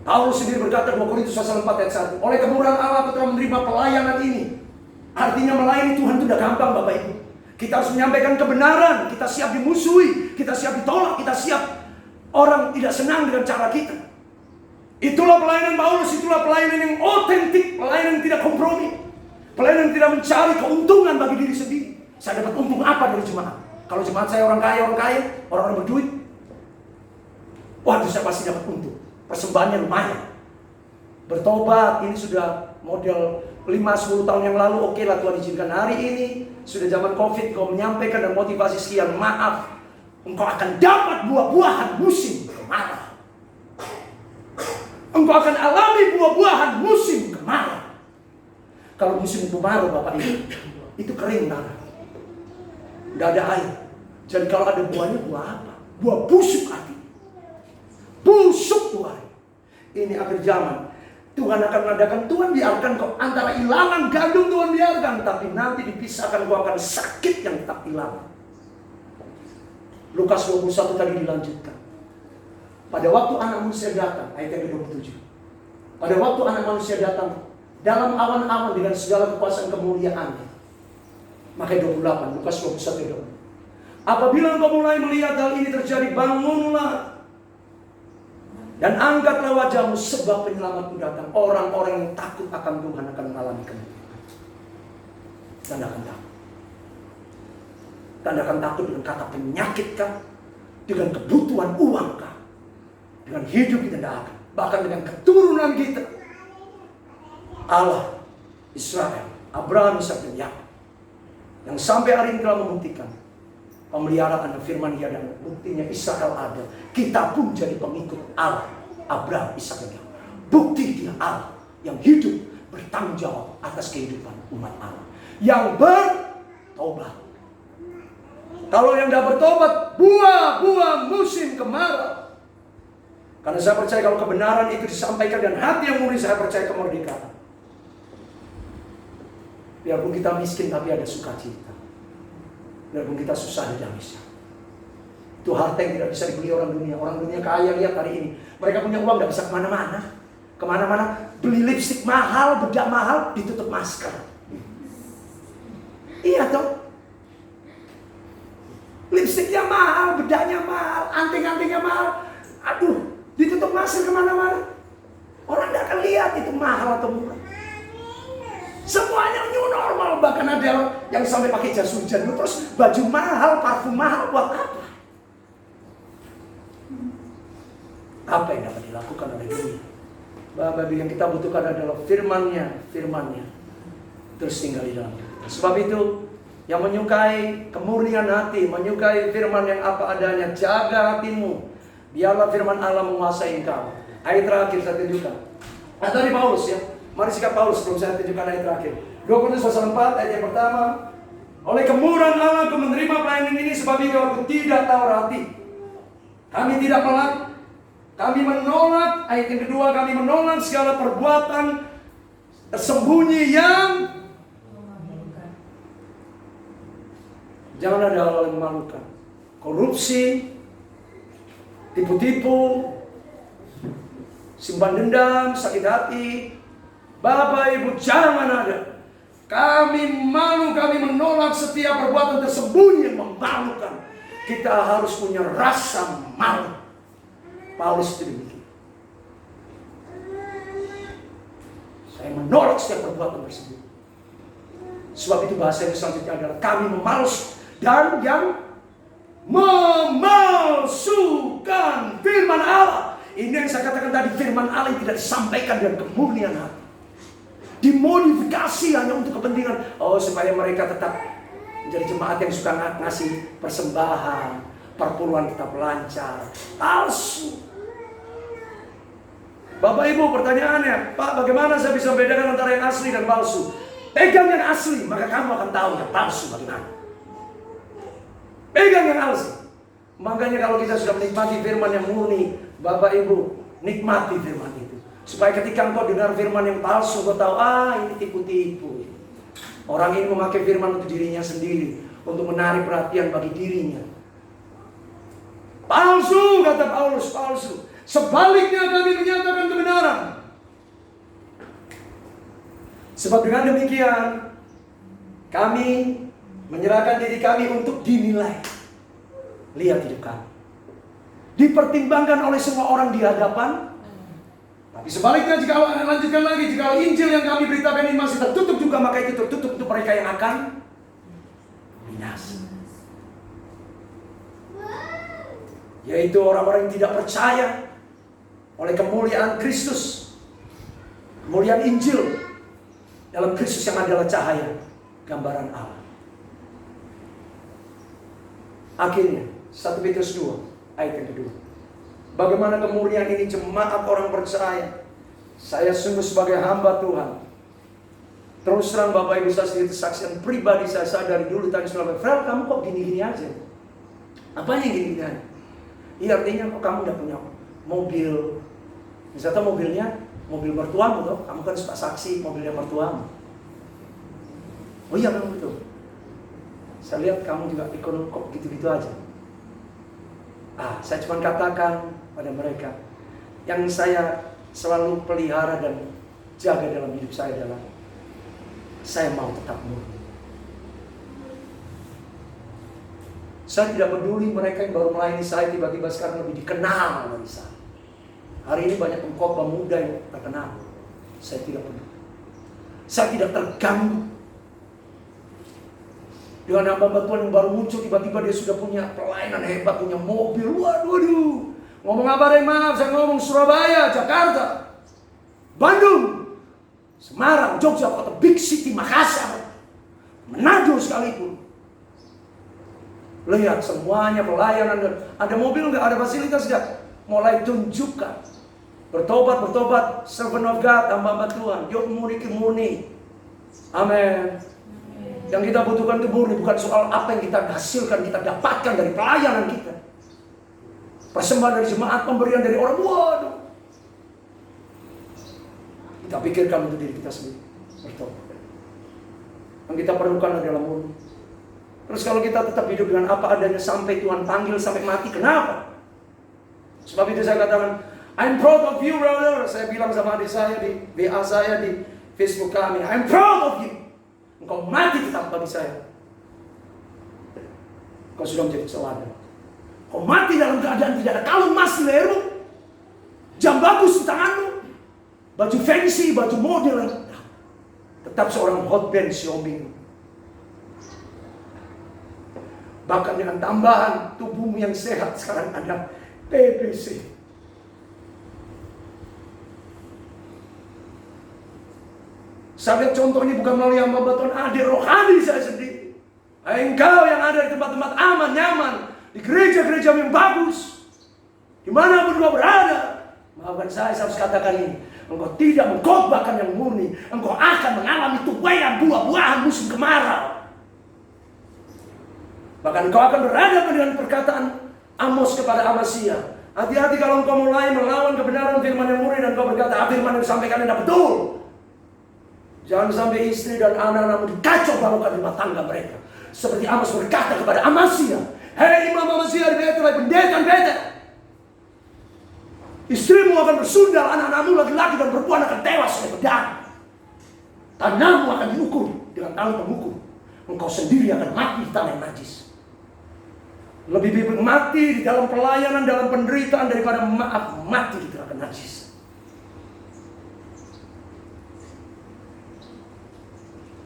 Paulus sendiri berkata 2 Korintus pasal 4 ayat 1, oleh kemurahan Allah aku telah menerima pelayanan ini. Artinya melayani Tuhan itu udah gampang Bapak Ibu. Kita harus menyampaikan kebenaran, kita siap dimusuhi, kita siap ditolak, kita siap orang tidak senang dengan cara kita. Itulah pelayanan Paulus, itulah pelayanan yang otentik, pelayanan yang tidak kompromi, pelayanan yang tidak mencari keuntungan bagi diri sendiri. Saya dapat untung apa dari jemaat? Kalau jemaat saya orang kaya, orang berduit, waduh saya pasti dapat untung. Persembahannya lumayan. Bertobat, ini sudah model 5-10 tahun yang lalu, oke lah Tuhan izinkan hari ini, sudah zaman COVID, kau menyampaikan dan motivasi sekian, maaf, engkau akan dapat buah-buahan musim kemarau. Engkau akan alami buah-buahan musim kemarau. Kalau musim kemarau Bapak Ibu, itu kering tanah. Tidak ada air. Jadi kalau ada buahnya, buah apa? Buah busuk hati. Busuk buah. Ini akhir zaman. Tuhan akan mengadakan, Tuhan biarkan kau antara ilalang gandum Tuhan biarkan, tapi nanti dipisahkan kau akan sakit yang tetap hilang. Lukas 21 tadi dilanjutkan. Pada waktu anak manusia datang, ayat yang ke-27. Pada waktu anak manusia datang dalam awan-awan dengan segala kekuasaan kemuliaannya. Maka 28, Lukas 21 apabila engkau mulai melihat hal ini terjadi, bangunlah dan angkatlah wajahmu, sebab penyelamatmu datang. Orang-orang yang takut akan Tuhan akan mengalami kemuliaan. Tanda akan takut. Tanda akan takut dengan kata penyakit kah? Dengan kebutuhan uang kah? Dengan hidup kita tidak akan. Bahkan dengan keturunan kita. Allah, Israel, Abraham, Ishak dan Yakub, yang sampai hari ini telah membuktikan pemeliharaan firman Dia dan buktinya Israel ada. Kita pun jadi pengikut Allah, Abraham, Ishak dan Yakub. Bukti Dia Allah yang hidup bertanggung jawab atas kehidupan umat Allah yang bertobat. Kalau yang tidak bertobat, buah-buah musim kemarau. Karena saya percaya kalau kebenaran itu disampaikan dan hati yang murni, saya percaya kemerdekaan. Biarpun kita miskin tapi ada sukacita. Biarpun kita susah ada damai. Itu harta yang tidak bisa dibeli orang dunia. Orang dunia kaya, lihat hari ini. Mereka punya uang gak bisa kemana-mana. Kemana-mana beli lipstik mahal, bedak mahal, ditutup masker. Iya toh. Lipstiknya mahal, bedaknya mahal, anting-antingnya mahal. Aduh, ditutup masker kemana-mana. Orang gak akan lihat itu mahal atau murah. Semuanya new normal. Bahkan ada yang sampai pakai jas hujan. Terus baju mahal, parfum mahal, buat apa? Apa yang dapat dilakukan oleh dunia? Bapak yang kita butuhkan adalah firman-Nya. Terus tinggal di dalam kita. Sebab itu, yang menyukai kemurnian hati, menyukai firman yang apa adanya, jaga hatimu. Biarlah firman Allah menguasai engkau. Ayat terakhir saya tunjukkan. Nah, dari Paulus ya. Mari sikap Paulus sebelum saya tunjukkan ayat terakhir. 2 Korintus pasal 4 ayat yang pertama. Oleh kemurahan Allah aku menerima pelayanan ini sebab itu aku tidak tahu hati. Kami tidak pelak. Kami menolak, ayat yang kedua, kami menolak segala perbuatan tersembunyi yang jangan ada hal yang memalukan. Korupsi, tipu-tipu, simpan dendam, sakit hati. Bapak Ibu jangan ada. Kami malu, kami menolak setiap perbuatan tersembunyi yang memalukan. Kita harus punya rasa malu. Paulus itu demikian. Saya menolak setiap perbuatan tersebut. Sebab itu bahasa yang selanjutnya adalah kami memalus dan yang memalsukan firman Allah. Ini yang saya katakan tadi, firman Allah yang tidak disampaikan dengan kemurnian hati. Dimodifikasi hanya untuk kepentingan supaya mereka tetap menjadi jemaat yang suka ngasih persembahan, perpuluhan tetap lancar. Palsu. Bapak Ibu pertanyaannya, Pak bagaimana saya bisa membedakan antara yang asli dan palsu? Pegang yang asli, maka kamu akan tahu yang palsu bagaimana. Pegang yang asli. Makanya kalau kita sudah menikmati firman yang murni, Bapak Ibu nikmati firman itu. Supaya ketika engkau dengar firman yang palsu, engkau tahu, ini tipu-tipu. Orang ini memakai firman untuk dirinya sendiri, untuk menarik perhatian bagi dirinya. Palsu, kata Paulus, palsu. Sebaliknya kami menyatakan kebenaran. Sebab dengan demikian kami menyerahkan diri kami untuk dinilai. Lihat hidup kami dipertimbangkan oleh semua orang di hadapan. Tapi sebaliknya jika lanjutkan lagi, jika Injil yang kami beritakan ini masih tertutup juga, maka itu tertutup untuk mereka yang akan binasa. Yaitu orang-orang yang tidak percaya oleh kemuliaan Kristus, kemuliaan Injil dalam Kristus yang adalah cahaya, gambaran Allah. Akhirnya 1 Petrus 2 ayat yang kedua. Bagaimana kemurnian ini jemaat orang percaya. Saya sungguh sebagai hamba Tuhan. Terus terang Bapak Ibu, saya sendiri kesaksian pribadi saya dari dulu tadi selama, Fred kamu kok gini-gini aja? Apanya yang gini-gini aja? Iya artinya kok kamu udah punya mobil. Misalnya mobilnya mobil mertuamu toh, kamu kan suka saksi mobilnya mertuamu. Oh iya memang betul. Saya lihat kamu juga ekonomi kok gitu-gitu aja. Saya cuma katakan pada mereka, yang saya selalu pelihara dan jaga dalam hidup saya adalah saya mau tetap murni. Saya tidak peduli mereka yang baru melayani saya tiba-tiba sekarang lebih dikenal dari saya. Hari ini banyak pengkhotbah muda yang terkenal. Saya tidak peduli. Saya tidak terganggu dengan hamba Tuhan yang baru muncul, tiba-tiba dia sudah punya pelayanan hebat, punya mobil. Waduh. Ngomong apa deh, maaf, saya ngomong Surabaya, Jakarta, Bandung, Semarang, Jogja, kota big city, Makassar, Manado sekalipun. Lihat semuanya pelayanan, ada mobil nggak, ada fasilitas nggak? Mulai tunjukkan. Bertobat, servant of God, hamba Tuhan. Yuk murni. Amin. Yang kita butuhkan itu murni, bukan soal apa yang kita hasilkan, kita dapatkan dari pelayanan kita. Persembahan dari jemaat, pemberian dari orang. Waduh. Kita pikirkan untuk diri kita sendiri. Bertobat. Yang kita perlukan adalah murni. Terus kalau kita tetap hidup dengan apa adanya sampai Tuhan panggil, sampai mati, kenapa? Sebab itu saya katakan, I'm proud of you brother. Saya bilang sama adik saya di WA saya di Facebook kami, I'm proud of you. Engkau mati tetap bagi saya. Kau sudah menjadi teladan. Kau mati dalam keadaan tidak ada kalung emas di lehermu, jam bagus di tanganmu, baju fancy, baju model, tetap seorang hot band Xiaomi. Bahkan dengan tambahan tubuhmu yang sehat sekarang ada PPC. Saya lihat contoh ini bukan melalui hamba batuan, adik rohani saya sendiri. Engkau yang ada di tempat-tempat aman, nyaman, di gereja-gereja yang bagus, dimanapun kau berada, maafkan saya harus katakan ini, engkau tidak mengkhotbahkan yang murni, engkau akan mengalami tuaian buah-buahan musim kemarau. Bahkan engkau akan berhadapan dengan perkataan Amos kepada Amasya. Hati-hati kalau engkau mulai melawan kebenaran firman yang murni dan engkau berkata, firman yang disampaikan tidak betul. Jangan sampai istri dan anak-anakmu dikacau balaukan rumah tangga mereka. Seperti Amos berkata kepada Amasya, hei Imam Amasya di Betel, pendeta. Istrimu akan bersundal, anak-anakmu laki-laki dan perempuan akan tewas oleh pedang. Tanahmu akan diukur dengan tali pengukur. Engkau sendiri akan mati di tanah yang najis. Lebih baik mati di dalam pelayanan, dalam penderitaan daripada mati di tanah yang najis.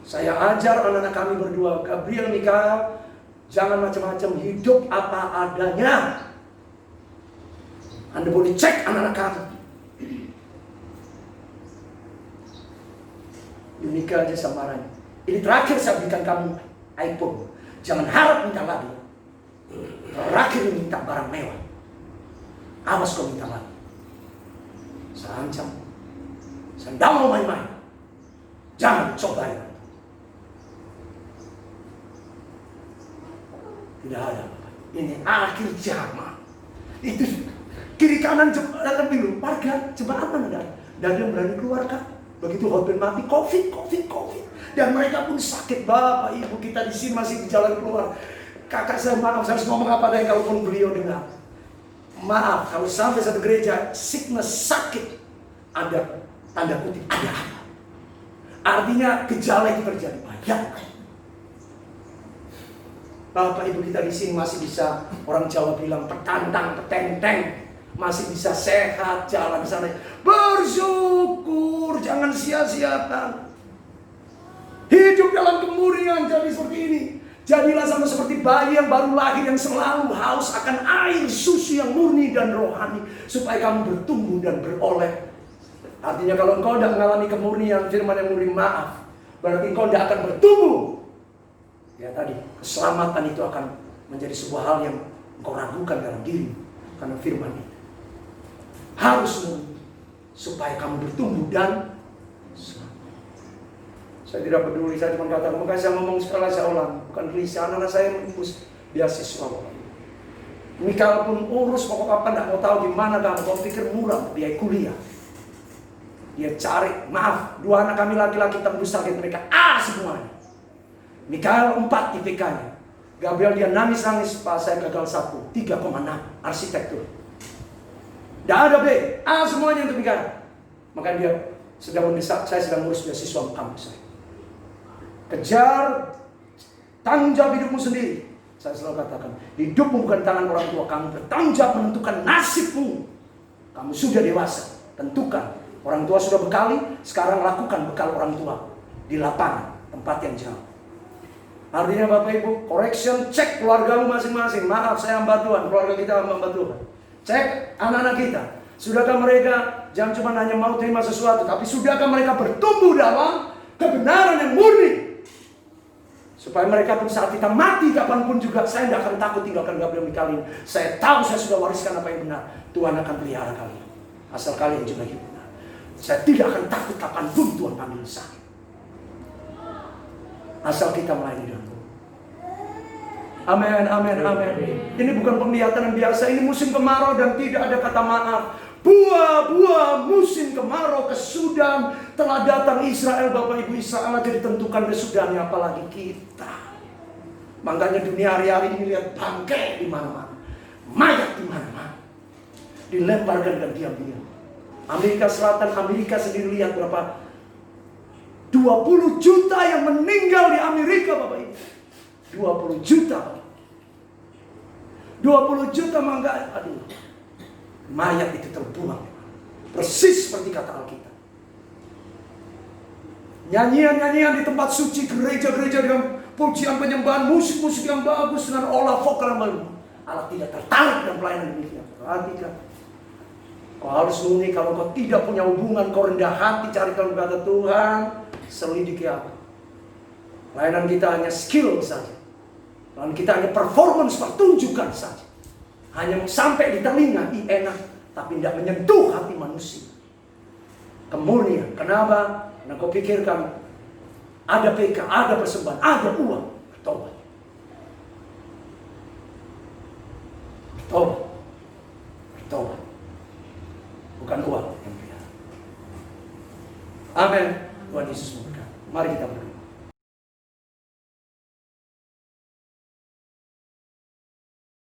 Saya ajar anak-anak kami berdua, Gabriel, Mikael, jangan macam-macam, hidup apa adanya. Anda boleh cek anak-anak kami. Mikael aja samaran. Ini terakhir saya berikan kamu iPhone. Jangan harap minta lagi. Terakhir minta barang mewah. Awas kau minta lagi. Saya ancam. Saya tidak mau main-main. Jangan coba ya. Tidak ada. Ini akhir zaman. Itu kiri kanan jembatan biru. Warga jemaat mana ada? Dan dia berani keluarkan. Begitu hotband mati, COVID. Dan mereka pun sakit. Bapak, ibu kita di sini masih di jalan keluar. Kakak saya maaf, saya harus ngomong apa adanya kalaupun beliau dengar. Maaf, kalau sampai satu gereja sickness, sakit, ada tanda kutip, ada apa? Artinya gejala itu terjadi banyak. Bapak ibu kita di sini masih bisa, orang Jawa bilang petantang, petenteng, masih bisa sehat, jalan sana. Bersyukur, jangan sia-siakan. Hidup dalam kemurnian jadi seperti ini. Jadilah sama seperti bayi yang baru lahir yang selalu haus akan air susu yang murni dan rohani supaya kamu bertumbuh dan beroleh. Artinya kalau engkau tidak mengalami kemurnian firman yang murni, maaf, berarti engkau tidak akan bertumbuh. Ya tadi, keselamatan itu akan menjadi sebuah hal yang engkau ragukan dalam diri karena firman itu harus murni supaya kamu bertumbuh dan selamat. Saya tidak peduli, saya cuma katakan, makanya saya ngomong sekali saya ulang, bukan klise, anak-anak saya mengurus beasiswa. Mikael pun urus, pokok apa tidak mau tahu gimana kamu, kau pikir murah biaya kuliah. Dia cari, maaf, 2 anak kami laki-laki tembus target mereka A semuanya. Mikael 4 IPK-nya. Gabriel dia nangis-nangis, Pak saya gagal 1, 3,6 arsitektur. Tidak ada B, A semuanya untuk Mikael. Makanya dia sedang mendesak, saya sedang ngurus beasiswa kampus saya. Kejar tanggung jawab hidupmu sendiri. Saya selalu katakan, hidupmu bukan tangan orang tua kamu, bertanggung jawab menentukan nasibmu. Kamu sudah dewasa, tentukan. Orang tua sudah bekali, sekarang lakukan bekal orang tua di lapangan, tempat yang jauh. Artinya Bapak Ibu, correction, cek keluargamu masing-masing. Maaf, saya hamba Tuhan, keluarga kita hamba Tuhan. Cek anak-anak kita. Sudahkah mereka, jangan cuma hanya mau terima sesuatu, tapi sudahkah mereka bertumbuh dalam kebenaran yang murni? Supaya mereka pun saat kita mati kapanpun juga, saya tidak akan takut tinggalkan Gabriel Mikael ini. Saya tahu saya sudah wariskan apa yang benar. Tuhan akan pelihara kalian. Asal kalian juga hidup benar. Saya tidak akan takut kapanpun Tuhan panggil saya. Asal kita melayani dengan Tuhan. Amin, amin, amin. Ini bukan penglihatan yang biasa. Ini musim kemarau dan tidak ada kata maaf. Buah-buah musim kemarau kesudahan telah datang Israel. Bapak Ibu, Israel aja ditentukan kesudahannya, apalagi kita. Makanya dunia hari-hari ini lihat bangkai di mana-mana, mayat di mana-mana, dilemparkan dan diam-diam. Amerika Selatan, Amerika sendiri lihat berapa 20 juta yang meninggal di Amerika, Bapak Ibu. 20 juta. 20 juta mangga, aduh. Mayat itu terbuang. Persis seperti kata Alkitab. Nyanyian-nyanyian di tempat suci, gereja-gereja dengan pujian penyembahan, musik-musik yang bagus dengan olah vokal yang baru. Allah tidak tertarik dengan pelayanan demikian. Perhatikan. Kau harus murni. Kalau kau tidak punya hubungan, kau rendah hati cari kalau kata Tuhan, selidiki aku. Pelayanan kita hanya skill saja. Pelayanan kita hanya performance, pertunjukan saja. Hanya sampai di telinga, enak, tapi tidak menyentuh hati manusia. Kemurnian. Kenapa? Karena kau pikirkan ada PK, ada persembahan, ada uang. Bertobat. Bertobat. Bertobat. Bukan uang yang biar. Amin. Tuhan Yesus memberkati. Mari kita berdoa.